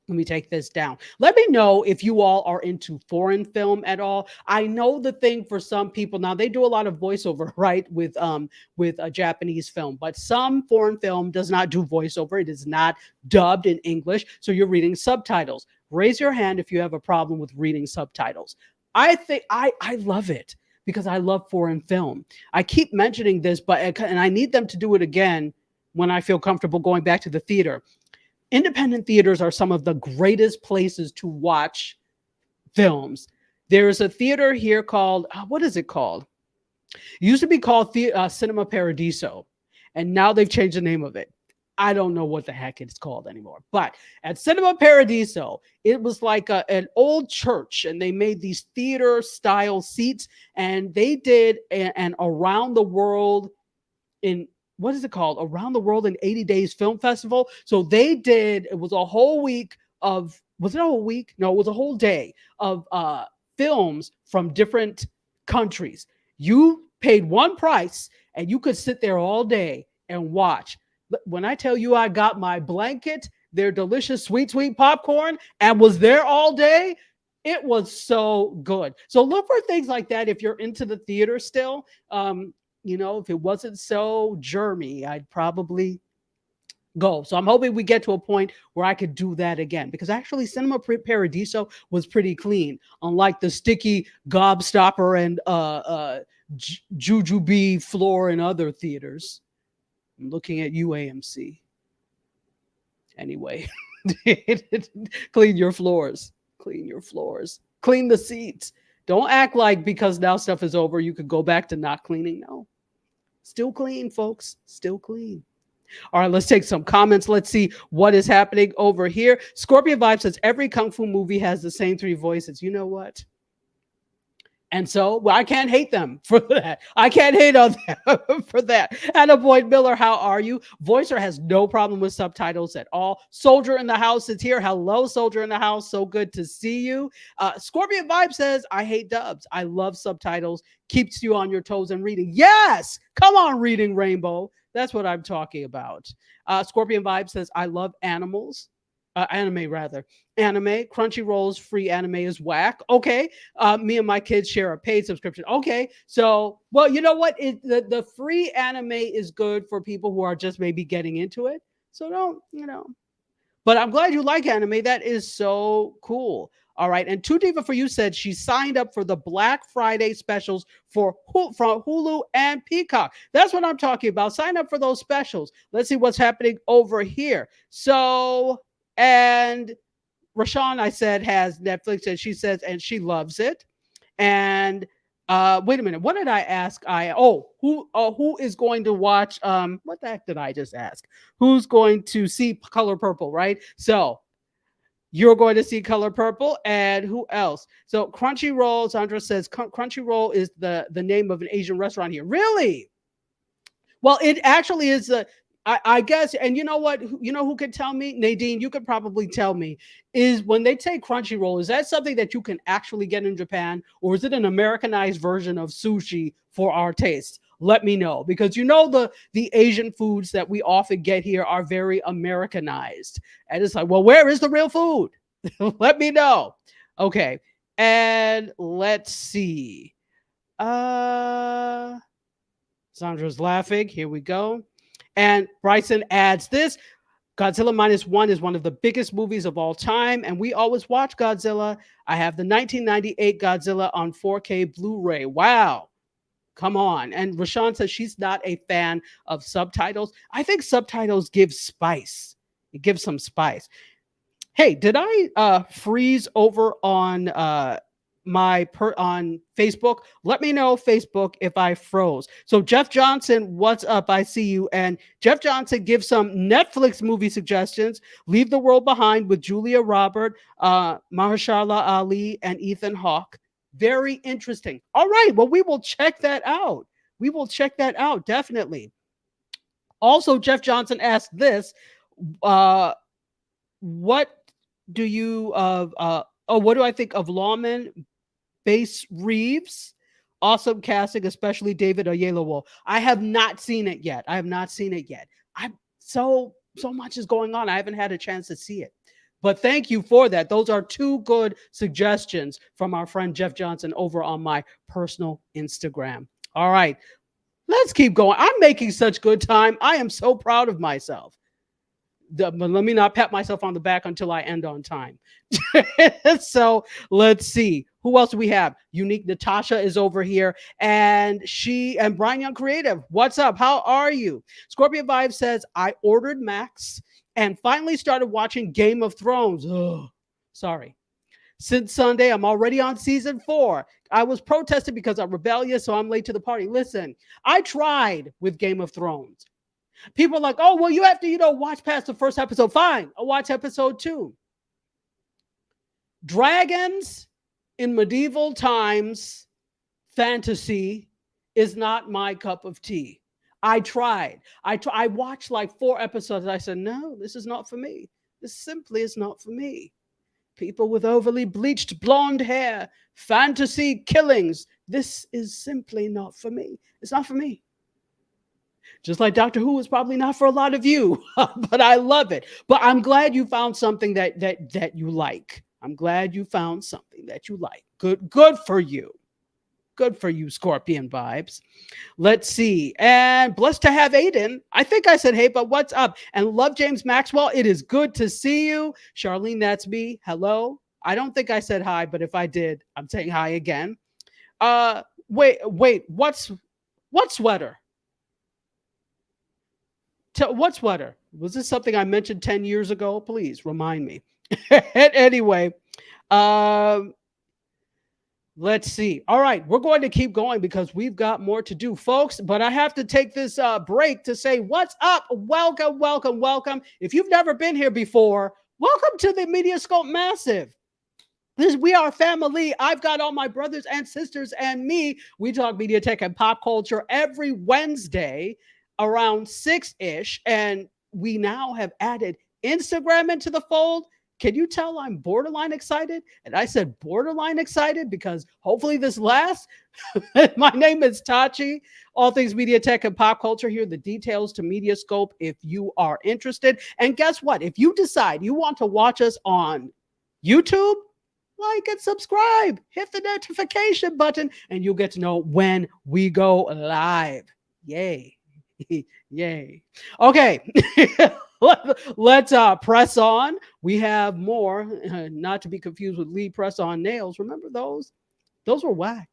Let me take this down. Let me know if you all are into foreign film at all. I know the thing for some people now, they do a lot of voiceover, right, with a Japanese film, but some foreign film does not do voiceover. It is not dubbed in English, so you're reading subtitles. Raise your hand if you have a problem with reading subtitles. I think I love it because I love foreign film. I keep mentioning this, and I need them to do it again when I feel comfortable going back to the theater. Independent theaters are some of the greatest places to watch films. There's a theater here called, what is it called? It used to be called Cinema Paradiso, and now they've changed the name of it. I don't know what the heck it's called anymore. But at Cinema Paradiso, it was like an old church, and they made these theater-style seats, and they did an around the world in what is it called? Around the World in 80 Days Film Festival. So they did, it was a whole week of, was it a whole week? No, it was a whole day of films from different countries. You paid one price and you could sit there all day and watch. When I tell you I got my blanket, their delicious sweet, sweet popcorn, and was there all day, it was so good. So look for things like that if you're into the theater still. If it wasn't so germy, I'd probably go. So I'm hoping we get to a point where I could do that again, because actually Cinema Paradiso was pretty clean, unlike the sticky Gobstopper and Jujube floor in other theaters. I'm looking at you, AMC. Anyway, clean your floors. Clean your floors. Clean the seats. Don't act like because now stuff is over, you could go back to not cleaning. No. Still clean, folks. Still clean. All right, let's take some comments. Let's see what is happening over here. Scorpion Vibe says every Kung Fu movie has the same three voices. You know what? And so, well, I can't hate them for that. I can't hate on them for that. Anna Boyd Miller, how are you? Voicer has no problem with subtitles at all. Soldier in the House is here. Hello, Soldier in the House. So good to see you. Scorpion Vibe says, I hate dubs. I love subtitles. Keeps you on your toes and reading. Yes! Come on, Reading Rainbow. That's what I'm talking about. Scorpion Vibe says, I love animals. Anime, rather. Anime. Crunchyroll's free anime is whack. Okay. Me and my kids share a paid subscription. Okay. So, well, you know what? The free anime is good for people who are just maybe getting into it. So don't. But I'm glad you like anime. That is so cool. All right. And 2Diva for You said she signed up for the Black Friday specials from Hulu and Peacock. That's what I'm talking about. Sign up for those specials. Let's see what's happening over here. So, and Rashawn, I said, has Netflix, and she says, and she loves it. And wait a minute, what did I ask? Who is going to watch? What the heck did I just ask? Who's going to see Color Purple? Right. So you're going to see Color Purple, and who else? So Crunchyroll, Sandra says Crunchyroll is the name of an Asian restaurant here. Really? Well, it actually is I guess, and you know what? You know who could tell me? Nadine, you could probably tell me. Is when they take Crunchyroll, is that something that you can actually get in Japan, or is it an Americanized version of sushi for our taste? Let me know, because the Asian foods that we often get here are very Americanized, and it's like, well, where is the real food? Let me know. Okay, and let's see. Sandra's laughing. Here we go. And Bryson adds this. Godzilla Minus One is one of the biggest movies of all time, and we always watch Godzilla. I have the 1998 Godzilla on 4K Blu-ray. Wow. Come on. And Rashawn says she's not a fan of subtitles. I think subtitles give spice. It gives some spice. Hey, did I freeze over on on Facebook? Let me know, Facebook, if I froze. So Jeff Johnson, what's up? I see you. And Jeff Johnson gives some Netflix movie suggestions. Leave the World Behind with Julia Roberts, Mahershala Ali, and Ethan Hawke. Very interesting. All right, well, we will check that out. We will check that out, definitely. Also, Jeff Johnson asked this. What do I think of Lawman Bass Reeves? Awesome casting, especially David Oyelowo. I have not seen it yet. So much is going on. I haven't had a chance to see it. But thank you for that. Those are two good suggestions from our friend Jeff Johnson over on my personal Instagram. All right, let's keep going. I'm making such good time. I am so proud of myself. But let me not pat myself on the back until I end on time. So let's see. Who else do we have? Unique Natasha is over here. And Brian Young Creative. What's up? How are you? Scorpion Vibe says, I ordered Max and finally started watching Game of Thrones. Oh, sorry. Since Sunday, I'm already on season 4. I was protesting because I'm rebellious, so I'm late to the party. Listen, I tried with Game of Thrones. People are like, oh, well, you have to, watch past the first episode. Fine, I'll watch episode 2. Dragons in medieval times, fantasy, is not my cup of tea. I tried. I watched like 4 episodes. And I said, no, this is not for me. This simply is not for me. People with overly bleached blonde hair, fantasy killings. This is simply not for me. It's not for me. Just like Doctor Who is probably not for a lot of you, but I love it. But I'm glad you found something that you like. I'm glad you found something that you like. Good for you. Good for you, Scorpion vibes. Let's see. And blessed to have Aiden. I think I said, hey, but what's up? And love James Maxwell. It is good to see you. Charlene, that's me. Hello. I don't think I said hi, but if I did, I'm saying hi again. Wait, what sweater? What sweater? Was this something I mentioned 10 years ago? Please remind me. Anyway, let's see. All right, we're going to keep going because we've got more to do, folks. But I have to take this break to say, what's up? Welcome, welcome, welcome. If you've never been here before, welcome to the MediaScope Massive. We are family. I've got all my brothers and sisters and me. We talk media tech and pop culture every Wednesday around 6-ish. And we now have added Instagram into the fold. Can you tell I'm borderline excited? And I said borderline excited because hopefully this lasts. My name is Tachi. All things media tech and pop culture. Here are the details to MediaScope if you are interested. And guess what? If you decide you want to watch us on YouTube, like and subscribe, hit the notification button, and you'll get to know when we go live. Yay. Yay. Okay. Let's press on. We have more, not to be confused with Lee press-on nails. Remember those? Those were whack.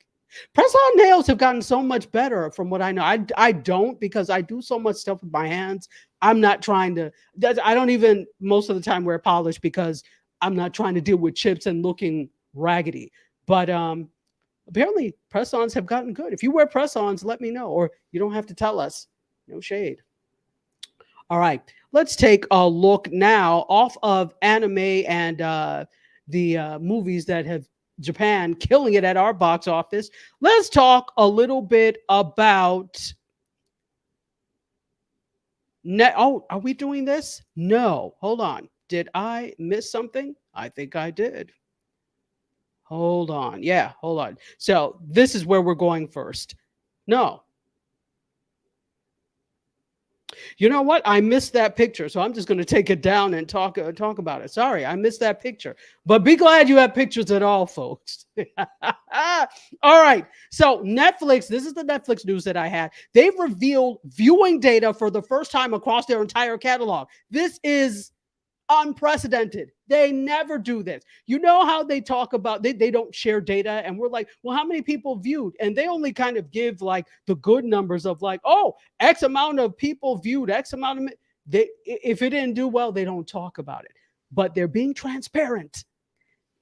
Press-on nails have gotten so much better from what I know. I don't, because I do so much stuff with my hands. I'm not trying to, I don't even most of the time wear polish because I'm not trying to deal with chips and looking raggedy. But apparently press-ons have gotten good. If you wear press-ons, let me know, or you don't have to tell us. No shade. All right, let's take a look now off of anime and the movies that have Japan killing it at our box office. Let's talk a little bit about oh, are we doing this? No, hold on. Did I miss something? I think I did. Hold on. Yeah, hold on. So this is where we're going first. No. You know what? I missed that picture, so I'm just going to take it down and talk about it. Sorry, I missed that picture. But be glad you have pictures at all, folks. All right. So Netflix, this is the Netflix news that I had. They've revealed viewing data for the first time across their entire catalog. This is unprecedented. They never do this. You know how they talk about they don't share data, and we're like, well, how many people viewed? And they only kind of give like the good numbers of like, oh, X amount of people viewed, X amount of if it didn't do well, they don't talk about it. But they're being transparent.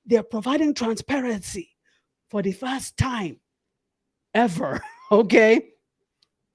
They're providing transparency for the first time ever. Okay.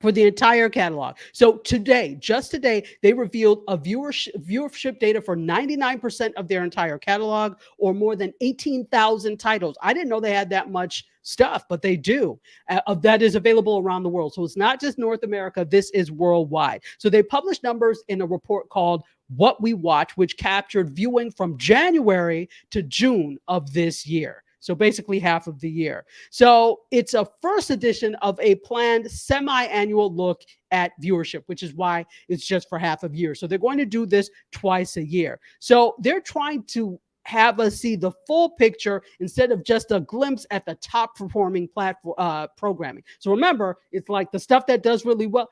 For the entire catalog. So today, just today, they revealed a viewership data for 99% of their entire catalog, or more than 18,000 titles. I didn't know they had that much stuff, but they do. That is available around the world. So it's not just North America. This is worldwide. So they published numbers in a report called What We Watch, which captured viewing from January to June of this year. So basically half of the year. So it's a first edition of a planned semi-annual look at viewership, which is why it's just for half of year. So they're going to do this twice a year. So they're trying to have us see the full picture instead of just a glimpse at the top performing platform programming. So remember, it's like the stuff that does really well.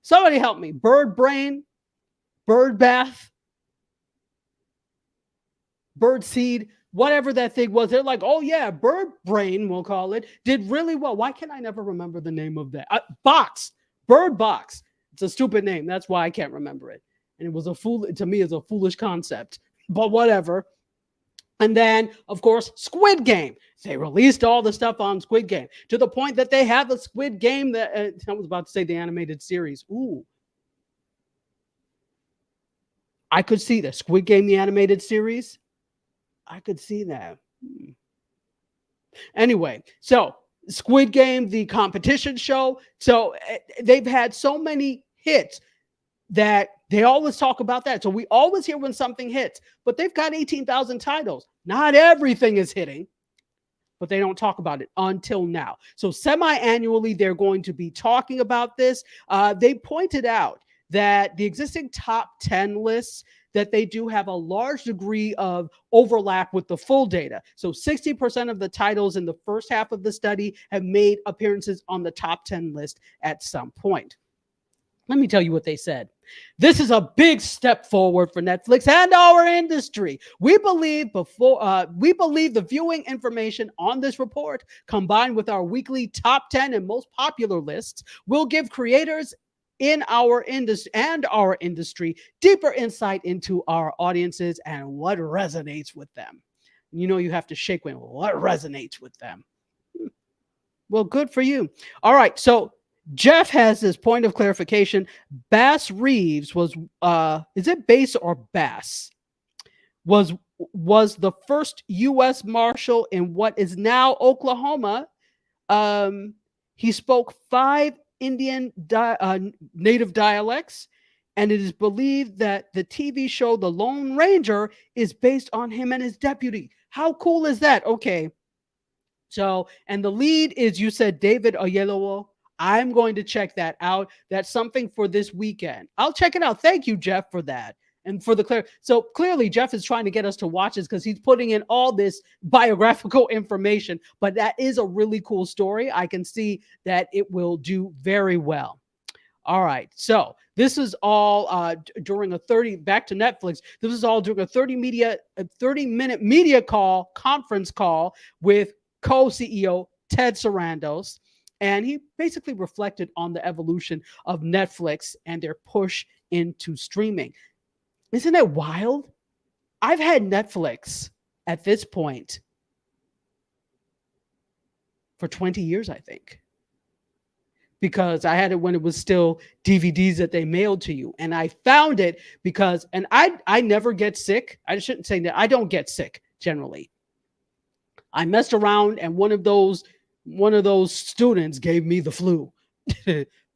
Somebody help me. Bird Brain, Bird Bath, Bird Seed, whatever that thing was. They're like, oh yeah, Bird Brain, we'll call it, did really well. Why can I never remember the name of that? Bird Box. It's a stupid name. That's why I can't remember it. And it was to me, it's a foolish concept, but whatever. And then, of course, Squid Game. They released all the stuff on Squid Game to the point that they have a Squid Game that I was about to say the animated series. Ooh. I could see the Squid Game, the animated series. I could see that. Anyway, so Squid Game, the competition show. So they've had so many hits that they always talk about that. So we always hear when something hits, but they've got 18,000 titles. Not everything is hitting. but they don't talk about it until now. So semi-annually, they're going to be talking about this. They pointed out that the existing top 10 lists, that they do have a large degree of overlap with the full data. So 60% of the titles in the first half of the study have made appearances on the top 10 list at some point. Let me tell you what they said. This is a big step forward for Netflix and our industry. We believe the viewing information on this report, combined with our weekly top 10 and most popular lists, will give creators in our industry deeper insight into our audiences and what resonates with them. You know, you have to shake when what resonates with them. Well, good for you. All right, so Jeff has this point of clarification. Bass Reeves was, is it Bass or Bass? Was the first U.S. Marshal in what is now Oklahoma. He spoke 5 Indian native dialects, and it is believed that the TV show The Lone Ranger is based on him and his deputy. How cool is that? Okay. So, and the lead is, you said, David Oyelowo. I'm going to check that out. That's something for this weekend. I'll check it out. Thank you, Jeff, for that. And for the clear. So clearly Jeff is trying to get us to watch this because he's putting in all this biographical information, but that is a really cool story. I can see that it will do very well. All right. So this is all during a 30, back to Netflix. This is all during a 30-minute media conference call with co-CEO Ted Sarandos. And he basically reflected on the evolution of Netflix and their push into streaming. Isn't it wild? I've had Netflix at this point for 20 years, I think, because I had it when it was still DVDs that they mailed to you. And I found it because, and I never get sick. I shouldn't say that. I don't get sick generally. I messed around and one of those students gave me the flu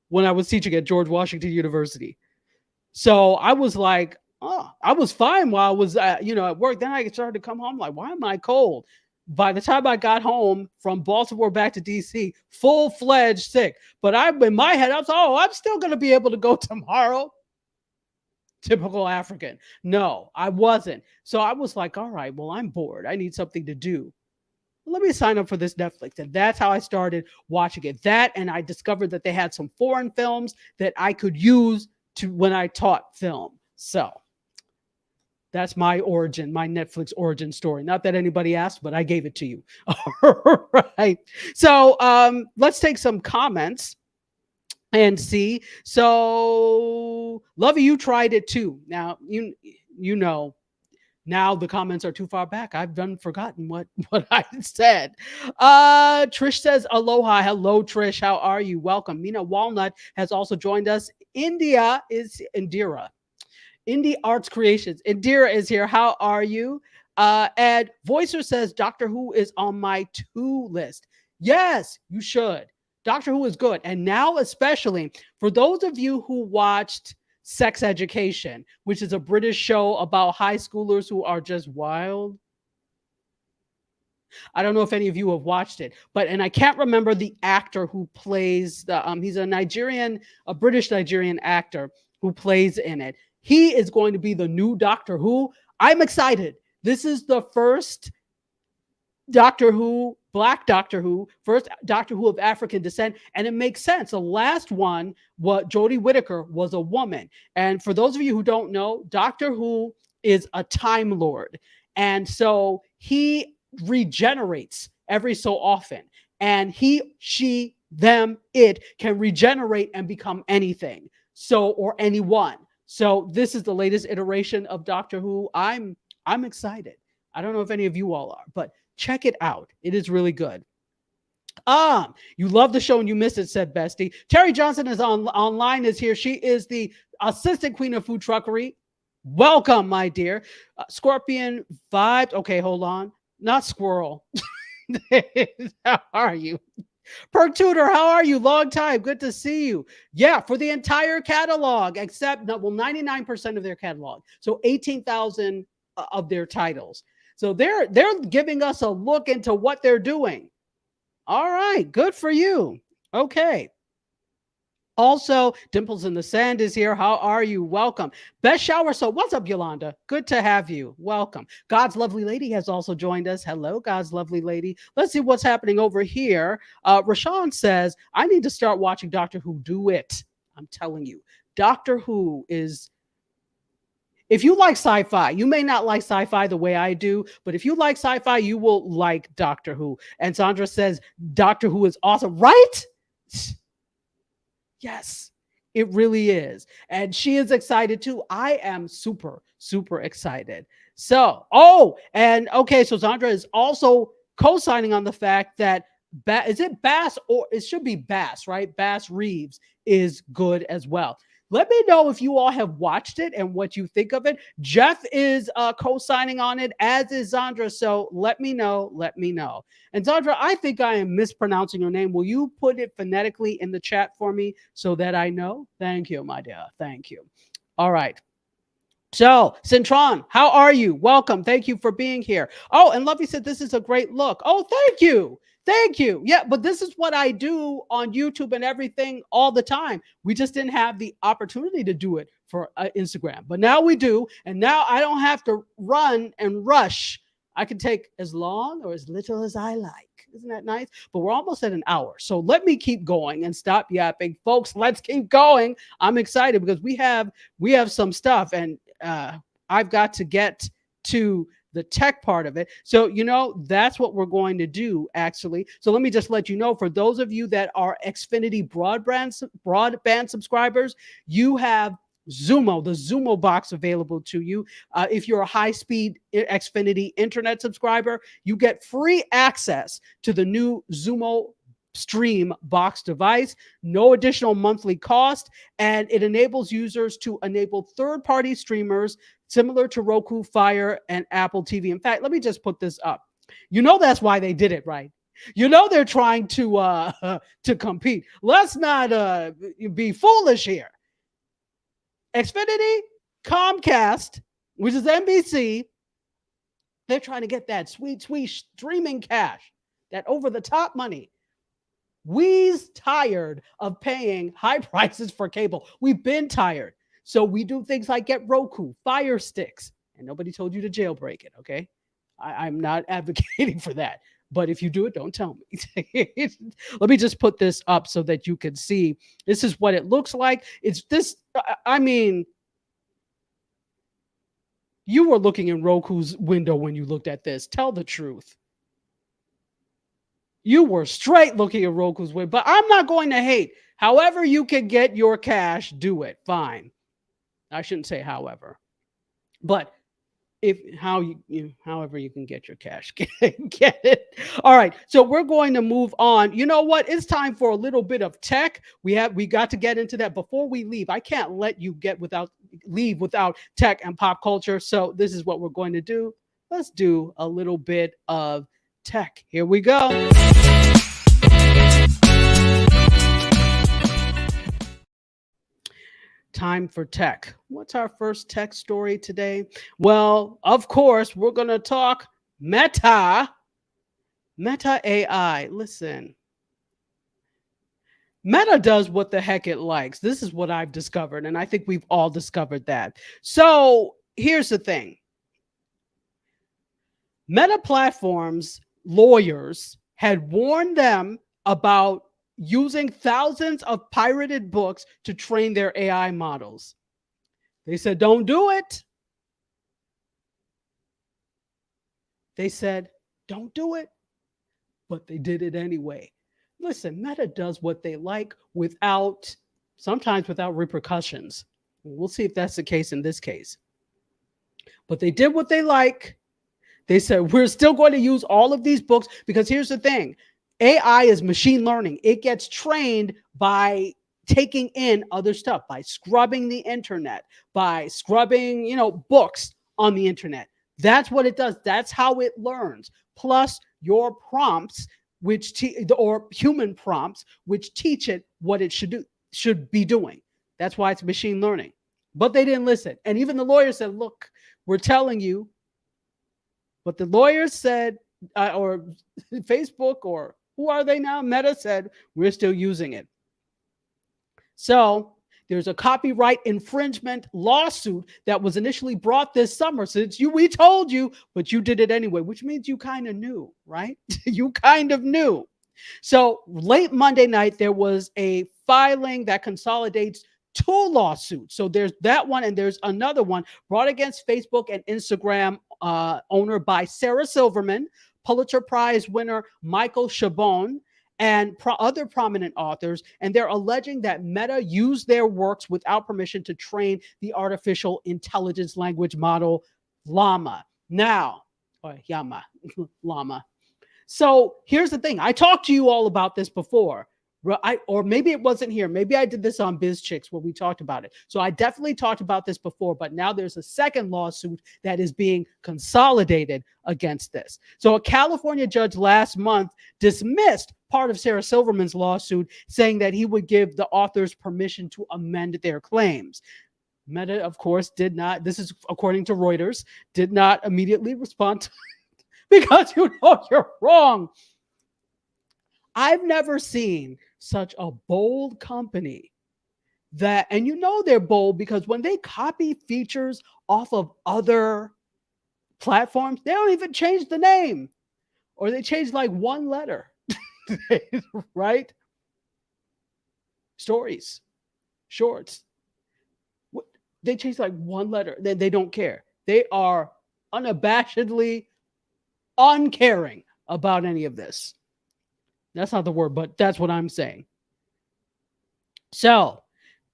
when I was teaching at George Washington University. So I was like, oh, I was fine while I was, at work. Then I started to come home like, why am I cold? By the time I got home from Baltimore back to DC, full-fledged sick. But in my head, I was, I'm still going to be able to go tomorrow. Typical African. No, I wasn't. So I was like, all right, well, I'm bored. I need something to do. Let me sign up for this Netflix. And that's how I started watching it. That, and I discovered that they had some foreign films that I could use when I taught film. So that's my origin, my Netflix origin story. Not that anybody asked, but I gave it to you. All right. So let's take some comments and see. So, Lovey, you tried it too. Now, you know, now the comments are too far back. I've forgotten what I said. Trish says, aloha. Hello, Trish. How are you? Welcome. Mina Walnut has also joined us. Indira. Indie Arts Creations. Indira is here. How are you? Ed Voicer says, Doctor Who is on my to list. Yes, you should. Doctor Who is good. And now, especially for those of you who watched Sex Education, which is a British show about high schoolers who are just wild. I don't know if any of you have watched it, and I can't remember the actor who plays he's a British Nigerian actor who plays in it. He is going to be the new Doctor Who. I'm excited. This is the first Doctor Who, Black Doctor Who, first Doctor Who of African descent, and it makes sense. The last one, Jodie Whittaker, was a woman. And for those of you who don't know, Doctor Who is a Time Lord. And so he regenerates every so often. And he, she, them, it can regenerate and become anything. Or anyone. So this is the latest iteration of Doctor Who. I'm excited. I don't know if any of you all are, but check it out. It is really good. You love the show and you missed it, said Bestie. Terry Johnson is online, is here. She is the assistant queen of food truckery. Welcome, my dear. Scorpion vibes. Okay, hold on. Not squirrel. How are you? Perk Tutor, how are you? Long time. Good to see you. Yeah, for the entire catalog, except 99% of their catalog. So 18,000 of their titles. So they're giving us a look into what they're doing. All right, good for you. Okay. Also, Dimples in the Sand is here. How are you? Welcome. Best Shower. So, what's up, Yolanda? Good to have you. Welcome. God's Lovely Lady has also joined us. Hello, God's Lovely Lady. Let's see what's happening over here. Rashawn says, I need to start watching Doctor Who. Do it. I'm telling you. Doctor Who is, if you like sci-fi, you may not like sci-fi the way I do, but if you like sci-fi, you will like Doctor Who. And Sandra says, Doctor Who is awesome, right? Yes, it really is. And she is excited too. I am super, super excited. So, and okay, so Sandra is also co-signing on the fact that is it Bass, or it should be Bass, right? Bass Reeves is good as well. Let me know if you all have watched it and what you think of it. Jeff is co-signing on it, as is Zandra. So let me know. Let me know. And Zandra, I think I am mispronouncing your name. Will you put it phonetically in the chat for me so that I know? Thank you, my dear. Thank you. All right. So, Cintron, how are you? Welcome. Thank you for being here. Oh, and Lovey said this is a great look. Oh, thank you. Thank you. Yeah, but this is what I do on YouTube and everything all the time. We just didn't have the opportunity to do it for Instagram, but now we do. And now I don't have to run and rush. I can take as long or as little as I like. Isn't that nice? But we're almost at an hour. So let me keep going and stop yapping. Folks, let's keep going. I'm excited because we have some stuff, and I've got to get to the tech part of it. So, that's what we're going to do, actually. So let me just let you know, for those of you that are Xfinity broadband subscribers, you have Zumo, the Zumo box available to you. If you're a high-speed Xfinity internet subscriber, you get free access to the new Zumo Stream box device, no additional monthly cost, and it enables users to enable third-party streamers similar to Roku, Fire, and Apple TV. In fact, let me just put this up. That's why they did it, right? They're trying to compete. Let's not be foolish here. Xfinity, Comcast, which is NBC, they're trying to get that sweet, sweet streaming cash, that over-the-top money. We's tired of paying high prices for cable. We've been tired. So we do things like get Roku, Fire Sticks, and nobody told you to jailbreak it, okay? I'm not advocating for that. But if you do it, don't tell me. Let me just put this up so that you can see. This is what it looks like. It's this, you were looking in Roku's window when you looked at this. Tell the truth. You were straight looking at Roku's window, but I'm not going to hate. However you can get your cash, do it. Fine. I shouldn't say however. But however you can get your cash, get it. All right, so we're going to move on. You know what? It's time for a little bit of tech. We got to get into that before we leave. I can't let you leave without tech and pop culture. So this is what we're going to do. Let's do a little bit of tech. Here we go. Time for tech. What's our first tech story today? Well, of course, we're going to talk Meta AI. Listen, Meta does what the heck it likes. This is what I've discovered, and I think we've all discovered that. So here's the thing. Meta Platforms lawyers had warned them about using thousands of pirated books to train their AI models. They said, don't do it. They said, don't do it. But they did it anyway. Listen, Meta does what they like sometimes without repercussions. We'll see if that's the case in this case. But they did what they like. They said, we're still going to use all of these books because here's the thing. AI is machine learning. It gets trained by taking in other stuff, by scrubbing the internet, by scrubbing, books on the internet. That's what it does. That's how it learns. Plus your prompts, or human prompts, which teach it what it should be doing. That's why it's machine learning. But they didn't listen. And even the lawyer said, look, we're telling you, But the lawyers said, or Facebook, or who are they now? Meta said, we're still using it. So there's a copyright infringement lawsuit that was initially brought this summer. Since we told you, but you did it anyway, which means you kind of knew, right? You kind of knew. So late Monday night, there was a filing that consolidates two lawsuits. So there's that one, and there's another one brought against Facebook and Instagram owner by Sarah Silverman, Pulitzer Prize winner Michael Chabon, and other prominent authors. And they're alleging that Meta used their works without permission to train the artificial intelligence language model Llama. Now, or Yama, Llama. So here's the thing. I talked to you all about this before. Or maybe it wasn't here. Maybe I did this on Biz Chicks where we talked about it. So I definitely talked about this before, but now there's a second lawsuit that is being consolidated against this. So a California judge last month dismissed part of Sarah Silverman's lawsuit, saying that he would give the authors permission to amend their claims. Meta, of course, did not. This is according to Reuters, did not immediately respond to because you know you're wrong. I've never seen such a bold company that, and you know they're bold because when they copy features off of other platforms, they don't even change the name, or they change like one letter, right? Stories, shorts, they change like one letter. They don't care. They are unabashedly uncaring about any of this. That's not the word, but that's what I'm saying. So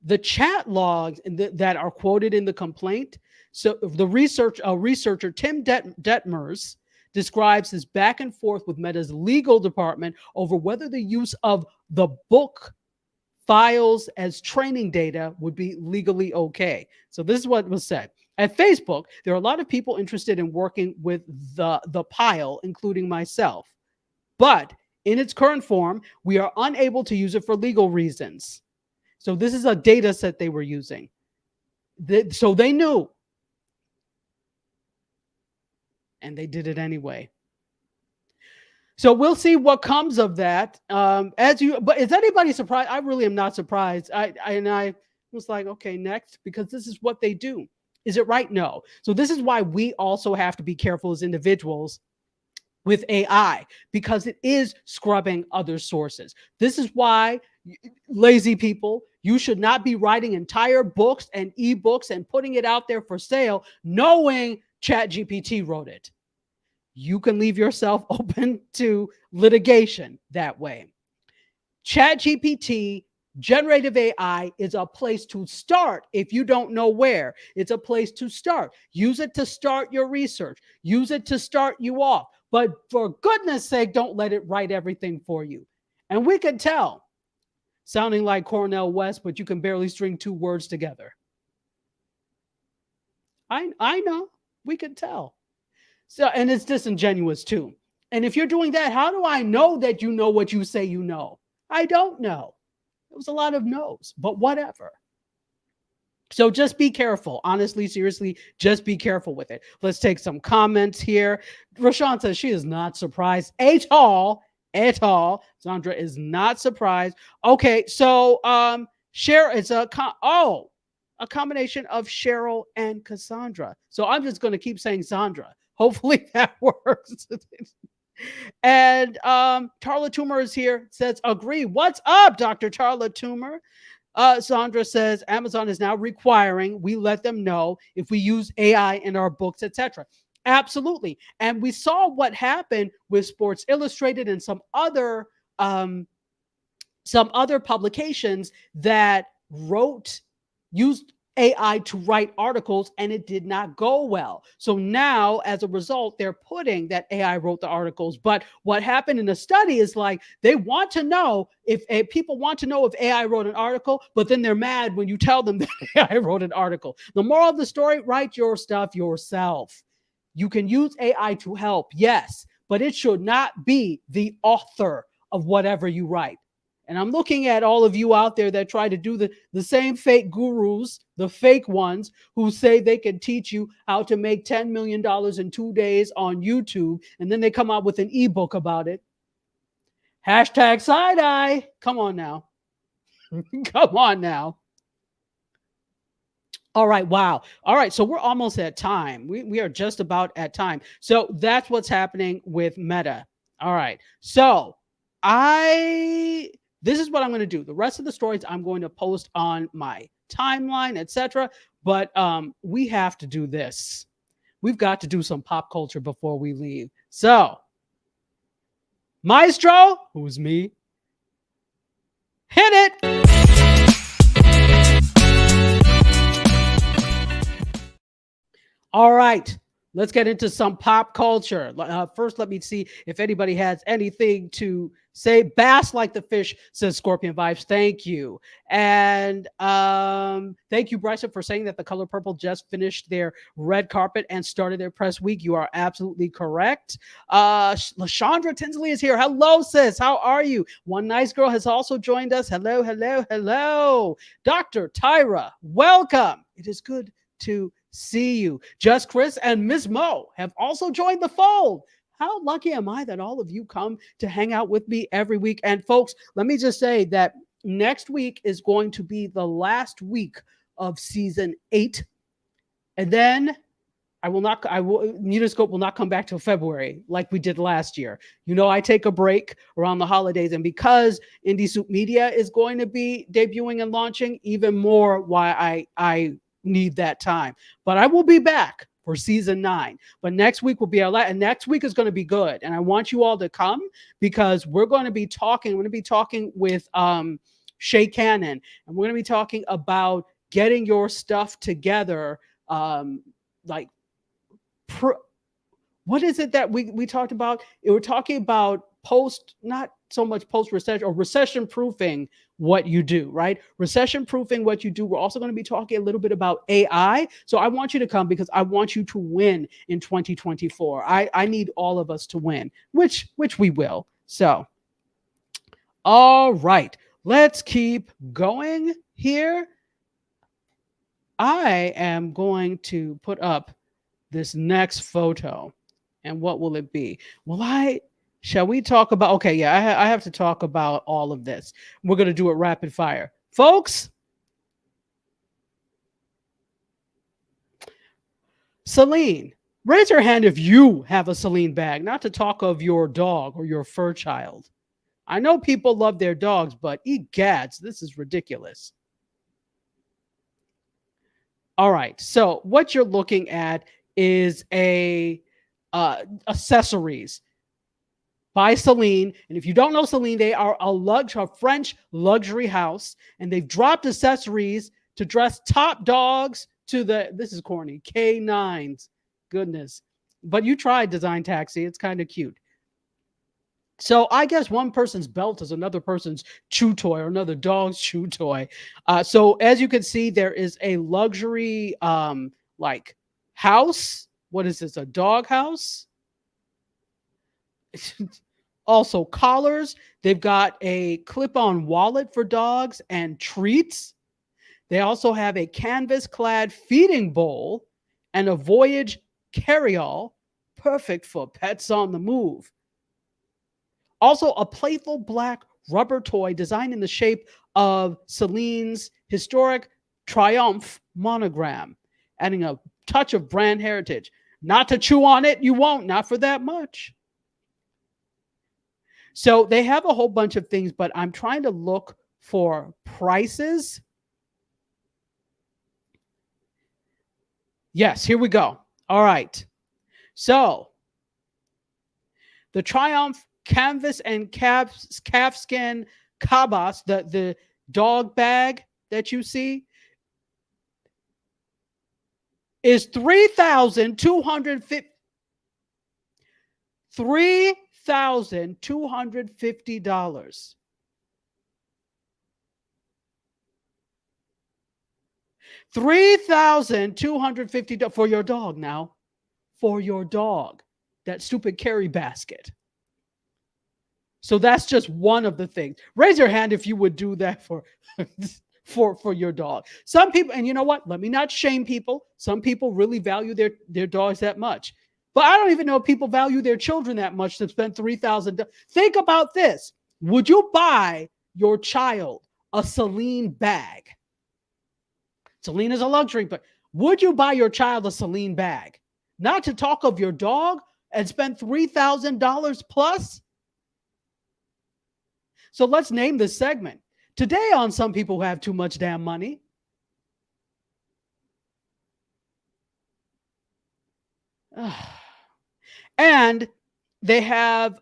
the chat logs that are quoted in the complaint. So the researcher Tim Detmers describes his back and forth with Meta's legal department over whether the use of the book files as training data would be legally okay. So this is what was said. At Facebook, there are a lot of people interested in working with the pile, including myself. But in its current form, we are unable to use it for legal reasons. So this is a data set they were using. So they knew. And they did it anyway. So we'll see what comes of that. But is anybody surprised? I really am not surprised. I was like, okay, next, because this is what they do. Is it right? No. So this is why we also have to be careful as individuals with AI, because it is scrubbing other sources. This is why, lazy people, you should not be writing entire books and ebooks and putting it out there for sale, knowing ChatGPT wrote it. You can leave yourself open to litigation that way. ChatGPT, generative AI, is a place to start. If you don't know where, it's a place to start. Use it to start your research. Use it to start you off. But for goodness sake, don't let it write everything for you. And we can tell, sounding like Cornel West, but you can barely string two words together. I know, we can tell. So, and it's disingenuous too. And if you're doing that, how do I know that you know what you say you know? I don't know. It was a lot of no's, but whatever. So just be careful. Honestly, seriously, just be careful with it. Let's take some comments here. Rashawn says she is not surprised at all. At all. Sandra is not surprised. Okay, so it's a combination of Cheryl and Cassandra. So I'm just going to keep saying Sandra. Hopefully that works. And Tarla Toomer is here, says, agree. What's up, Dr. Tarla Toomer? Sandra says, Amazon is now requiring we let them know if we use AI in our books, etc. Absolutely. And we saw what happened with Sports Illustrated and some other publications that used AI to write articles, and it did not go well. So now, as a result, they're putting that AI wrote the articles. But what happened in the study is like they want to know if people want to know if AI wrote an article, but then they're mad when you tell them that AI wrote an article. The moral of the story: write your stuff yourself. You can use AI to help, yes, but it should not be the author of whatever you write. And I'm looking at all of you out there that try to do the same fake gurus, the fake ones who say they can teach you how to make $10 million in 2 days on YouTube. And then they come out with an ebook about it. Hashtag side eye. Come on now. Come on now. All right. Wow. All right. So we're almost at time. We are just about at time. So that's what's happening with Meta. All right. So this is what I'm going to do. The rest of the stories I'm going to post on my timeline, etc. But we have to do this. We've got to do some pop culture before we leave. So, Maestro, who's me, hit it. All right, let's get into some pop culture. First, let me see if anybody has anything to say. Bass like the fish, says Scorpion Vibes. Thank you. And thank you, Bryson, for saying that the Color Purple just finished their red carpet and started their press week. You are absolutely correct. LaShondra Tinsley is here. Hello, sis. How are you? One Nice Girl has also joined us. Hello, hello, hello. Dr. Tyra, welcome. It is good to see you. Just Chris and Miss Mo have also joined the fold. How lucky am I that all of you come to hang out with me every week? And folks, let me just say that next week is going to be the last week of season 8. And then MediaScope will not come back till February like we did last year. You know, I take a break around the holidays, and because Indie Soup Media is going to be debuting and launching, even more why I need that time. But I will be back for season 9. But next week will be our last, and next week is going to be good. And I want you all to come because we're going to be talking. We're going to be talking with Shay Cannon, and we're going to be talking about getting your stuff together. What is it that we talked about? We're talking about not so much post-recession or recession-proofing what you do, right? Recession-proofing what you do. We're also going to be talking a little bit about AI. So I want you to come because I want you to win in 2024. I need all of us to win, which we will. So, all right, let's keep going here. I am going to put up this next photo. And what will it be? Shall we talk about? Okay, yeah, I have to talk about all of this. We're going to do it rapid fire. Folks, Celine, raise your hand if you have a Celine bag, not to talk of your dog or your fur child. I know people love their dogs, but egads, this is ridiculous. All right, so what you're looking at is accessories by Celine. And if you don't know Celine, they are a French luxury house, and they've dropped accessories to dress top dogs to this is corny, K9s. Goodness. But you tried Design Taxi. It's kind of cute. So I guess one person's belt is another person's chew toy or another dog's chew toy. So as you can see, there is a luxury house. What is this? A dog house? Also collars. They've got a clip-on wallet for dogs and treats. They also have a canvas-clad feeding bowl and a Voyage carry-all, perfect for pets on the move. Also, a playful black rubber toy designed in the shape of Celine's historic Triumph monogram, adding a touch of brand heritage. Not to chew on it, you won't, not for that much. So they have a whole bunch of things, but I'm trying to look for prices. Yes, here we go. All right. So the Triumph canvas and calfskin cabas, the dog bag that you see, is $3,250. $3,250. $3,250 for your dog now. For your dog. That stupid carry basket. So that's just one of the things. Raise your hand if you would do that for for your dog. Some people, and you know what? Let me not shame people. Some people really value their dogs that much. But I don't even know if people value their children that much to spend $3,000. Think about this. Would you buy your child a Celine bag? Celine is a luxury, but would you buy your child a Celine bag? Not to talk of your dog, and spend $3,000 plus? So let's name this segment. Today on Some People Who Have Too Much Damn Money. And they have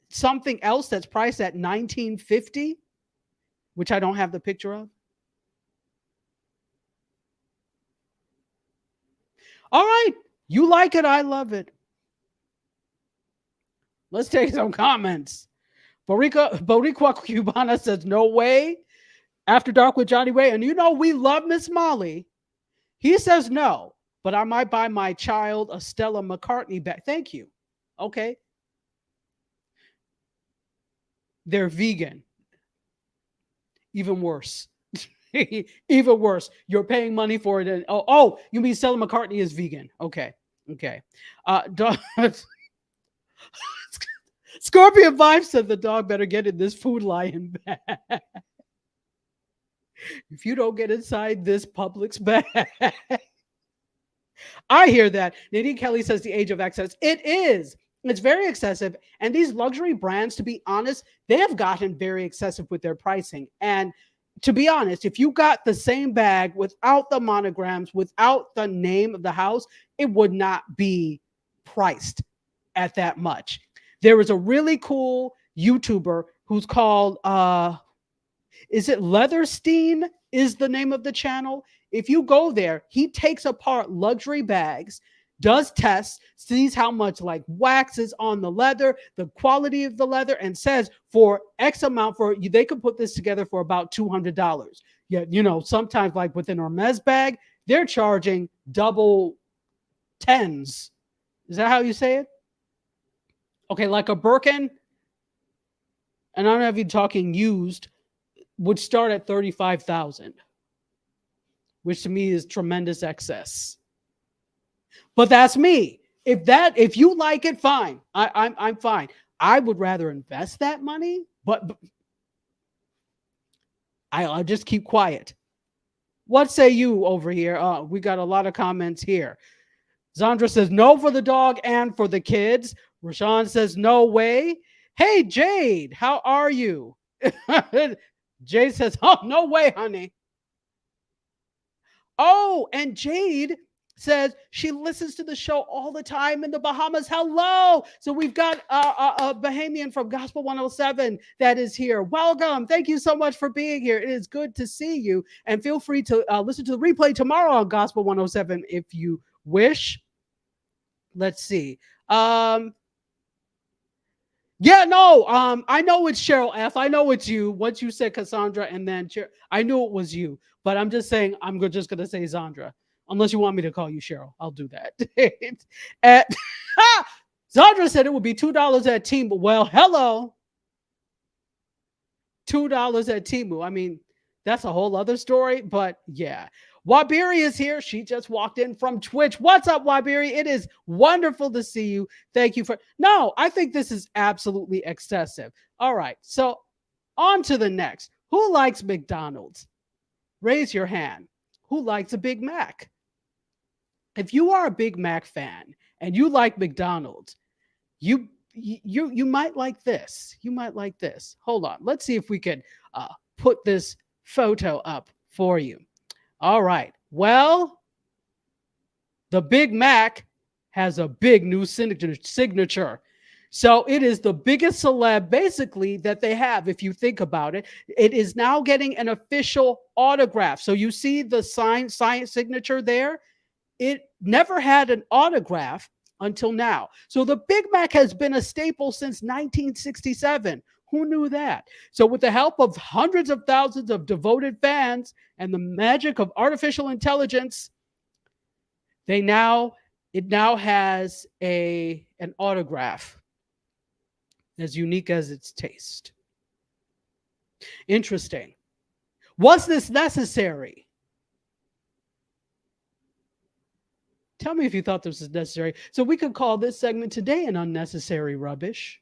something else that's priced at $19.50, which I don't have the picture of. All right. You like it. I love it. Let's take some comments. Boricua Cubana says, no way. After Dark with Johnny Ray. And you know, we love Miss Molly. He says no, but I might buy my child a Stella McCartney bag. Thank you. Okay. They're vegan. Even worse. Even worse. You're paying money for it. And, oh, you mean Stella McCartney is vegan. Okay. Okay. Scorpion Vibe said the dog better get in this Food Lion bag. If you don't get inside this Publix bag. I hear that. Nadine Kelly says the age of excess. It is. It's very excessive. And these luxury brands, to be honest, they have gotten very excessive with their pricing. And to be honest, if you got the same bag without the monograms, without the name of the house, it would not be priced at that much. There was a really cool YouTuber who's called, is it Leatherstein is the name of the channel? If you go there, he takes apart luxury bags, does tests, sees how much like wax is on the leather, the quality of the leather, and says for X amount, they could put this together for about $200. Yeah, you know, sometimes like with an Hermes bag, they're charging double tens. Is that how you say it? Okay, like a Birkin, and I don't know if you're talking used, would start at $35,000, which to me is tremendous excess. But that's me. If you like it, fine. I'm fine. I would rather invest that money, but I'll just keep quiet. What say you over here? We got a lot of comments here. Zandra says no for the dog and for the kids. Rashawn says no way. Hey, Jade, how are you? Jade says, oh, no way, honey. Oh, and Jade says she listens to the show all the time in the Bahamas. Hello. So we've got a Bahamian from Gospel 107 that is here. Welcome. Thank you so much for being here. It is good to see you. And feel free to listen to the replay tomorrow on Gospel 107 if you wish. Let's see. Yeah, no, I know it's Cheryl F. I know it's you. Once you said Cassandra and then I knew it was you, but I'm just saying I'm just going to say Zandra. Unless you want me to call you Cheryl, I'll do that. Zandra said it would be $2 at Temu. Well, hello. $2 at Temu. I mean, that's a whole other story, but yeah. Wabiri is here. She just walked in from Twitch. What's up, Wabiri? It is wonderful to see you. Thank you for... No, I think this is absolutely excessive. All right, so on to the next. Who likes McDonald's? Raise your hand. Who likes a Big Mac? If you are a Big Mac fan and you like McDonald's, you might like this. You might like this. Hold on. Let's see if we could put this photo up for you. All right. Well, the Big Mac has a big new signature. So it is the biggest celeb basically that they have. If you think about it, it is now getting an official autograph. So you see the science signature there. It never had an autograph until now. So the Big Mac has been a staple since 1967. Who knew that? So with the help of hundreds of thousands of devoted fans and the magic of artificial intelligence, it now has an autograph. as unique as its taste. Interesting. Was this necessary? Tell me if you thought this was necessary. So we could call this segment today an unnecessary rubbish.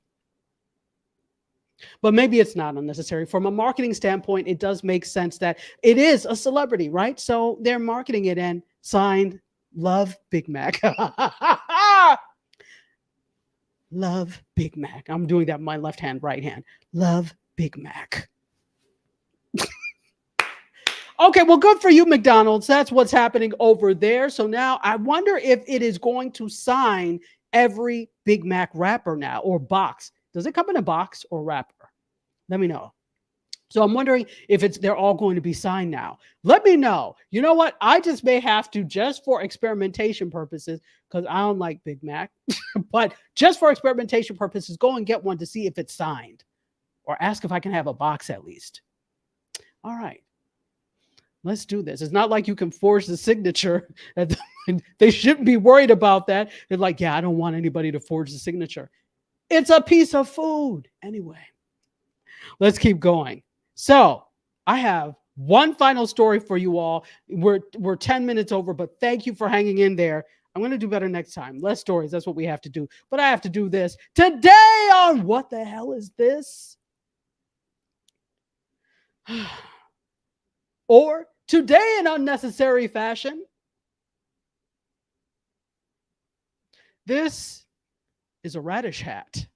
But maybe it's not unnecessary. From a marketing standpoint, it does make sense that it is a celebrity, right? So they're marketing it and signed Love Big Mac. Love Big Mac. I'm doing that with my left hand, right hand. Love Big Mac. Okay, well, good for you, McDonald's. That's what's happening over there. So now I wonder if it is going to sign every Big Mac wrapper now, or box. Does it come in a box or wrapper? Let me know. So I'm wondering if they're all going to be signed now. Let me know. You know what? I just may have to, just for experimentation purposes, because I don't like Big Mac, but just for experimentation purposes, go and get one to see if it's signed, or ask if I can have a box at least. All right. Let's do this. It's not like you can forge the signature. They shouldn't be worried about that. They're like, yeah, I don't want anybody to forge the signature. It's a piece of food. Anyway, let's keep going. So I have one final story for you all. We're 10 minutes over, but thank you for hanging in there. I'm going to do better next time. Less stories. That's what we have to do. But I have to do this today on What the Hell Is This? Or today in unnecessary fashion. This is a radish hat.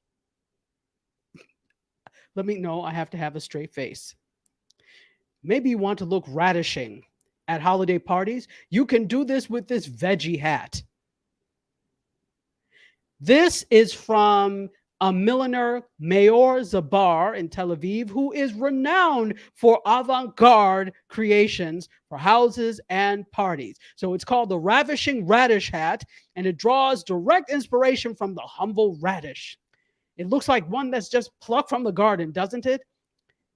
Let me know, I have to have a straight face. Maybe you want to look radishing at holiday parties. You can do this with this veggie hat. This is from a milliner, Mayor Zabar in Tel Aviv, who is renowned for avant-garde creations for houses and parties. So it's called the Ravishing Radish Hat, and it draws direct inspiration from the humble radish. It looks like one that's just plucked from the garden, doesn't it?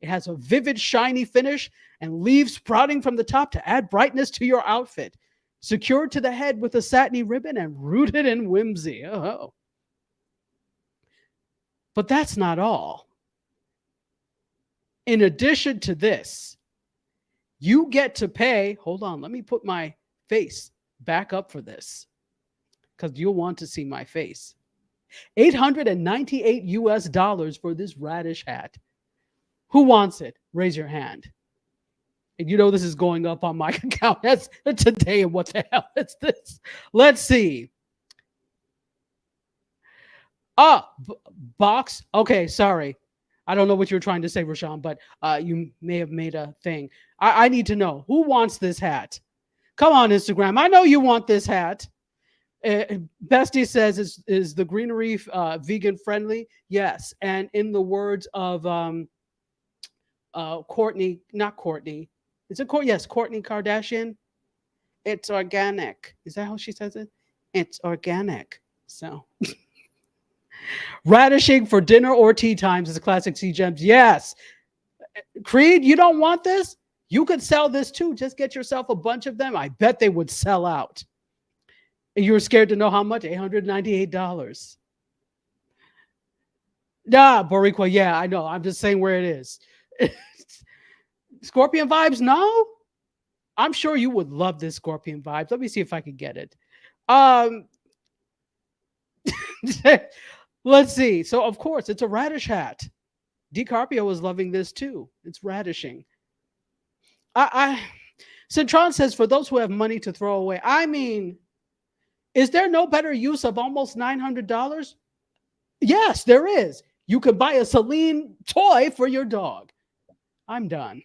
It has a vivid, shiny finish and leaves sprouting from the top to add brightness to your outfit. Secured to the head with a satiny ribbon and rooted in whimsy. Oh. But that's not all. In addition to this, you get to pay. Hold on, let me put my face back up for this, because you'll want to see my face. $898 for this radish hat. Who wants it? Raise your hand. And you know this is going up on my account. That's today. And what the hell is this? Let's see. Box. Okay, sorry. I don't know what you're trying to say, Rashawn, but you may have made a thing. I need to know. Who wants this hat? Come on, Instagram. I know you want this hat. Bestie says, is the greenery vegan friendly? Yes. And in the words of Courtney, not Courtney. Is it Courtney? Yes, Courtney Kardashian. It's organic. Is that how she says it? It's organic. So radishing for dinner or tea times is a classic C Gems. Yes. Creed, you don't want this? You could sell this too. Just get yourself a bunch of them. I bet they would sell out. And you were scared to know how much? $898. Nah, Boricua, yeah, I know. I'm just saying where it is. Scorpion vibes? No? I'm sure you would love this Scorpion vibes. Let me see if I can get it. Let's see. So, of course, it's a radish hat. DiCarpio was loving this too. It's radishing. Cintron says, for those who have money to throw away. I mean, is there no better use of almost $900? Yes, there is. You could buy a Celine toy for your dog. I'm done.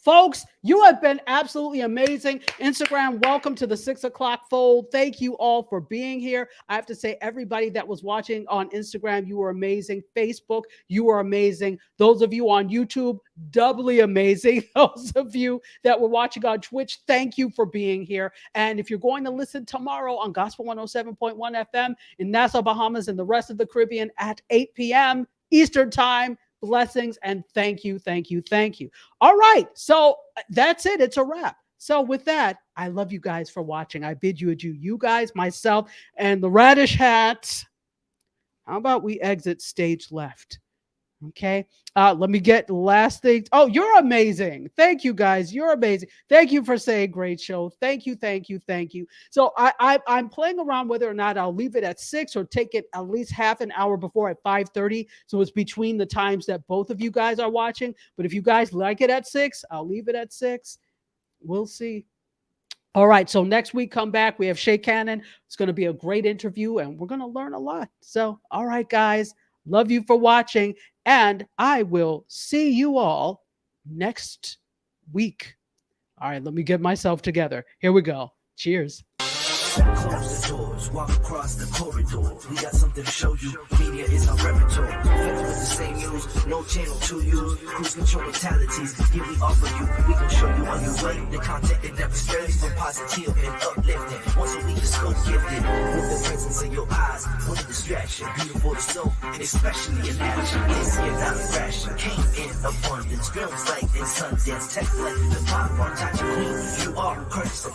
Folks, you have been absolutely amazing. Instagram, welcome to the 6 o'clock fold. Thank you all for being here. I have to say, everybody that was watching on Instagram, you were amazing. Facebook, you were amazing. Those of you on YouTube, doubly amazing. Those of you that were watching on Twitch, thank you for being here. And if you're going to listen tomorrow on Gospel 107.1 FM in Nassau, Bahamas, and the rest of the Caribbean at 8 p.m. Eastern Time, blessings and thank you, thank you, thank you. All right, so that's it. It's a wrap. So with that, I love you guys for watching. I bid you adieu. You guys, myself, and the radish hats. How about we exit stage left? Okay. Let me get the last thing. Oh, you're amazing. Thank you, guys. You're amazing. Thank you for saying great show. Thank you, thank you, thank you. So I'm playing around whether or not I'll leave it at 6 or take it at least half an hour before at 5:30. So it's between the times that both of you guys are watching. But if you guys like it at 6, I'll leave it at 6. We'll see. All right. So next week, come back. We have Shay Cannon. It's going to be a great interview and we're going to learn a lot. So, all right, guys. Love you for watching. And I will see you all next week. All right. Let me get myself together. Here we go. Cheers. Close the doors, walk across the corridor. We got something to show you. Media is our repertoire. Fed with the same news, no channel to use. Cruise control mentalities. Here we offer you. We gon' show you on your way. The content that never strays from positive and uplifting. Once a week is scope gifted. With the presence in your eyes, what a distraction. Beautiful to soul, and especially in action. This year not fashion. Came in abundance. Films like in Sundance. Tech like the pop on Tachi Queen. You are courtesy.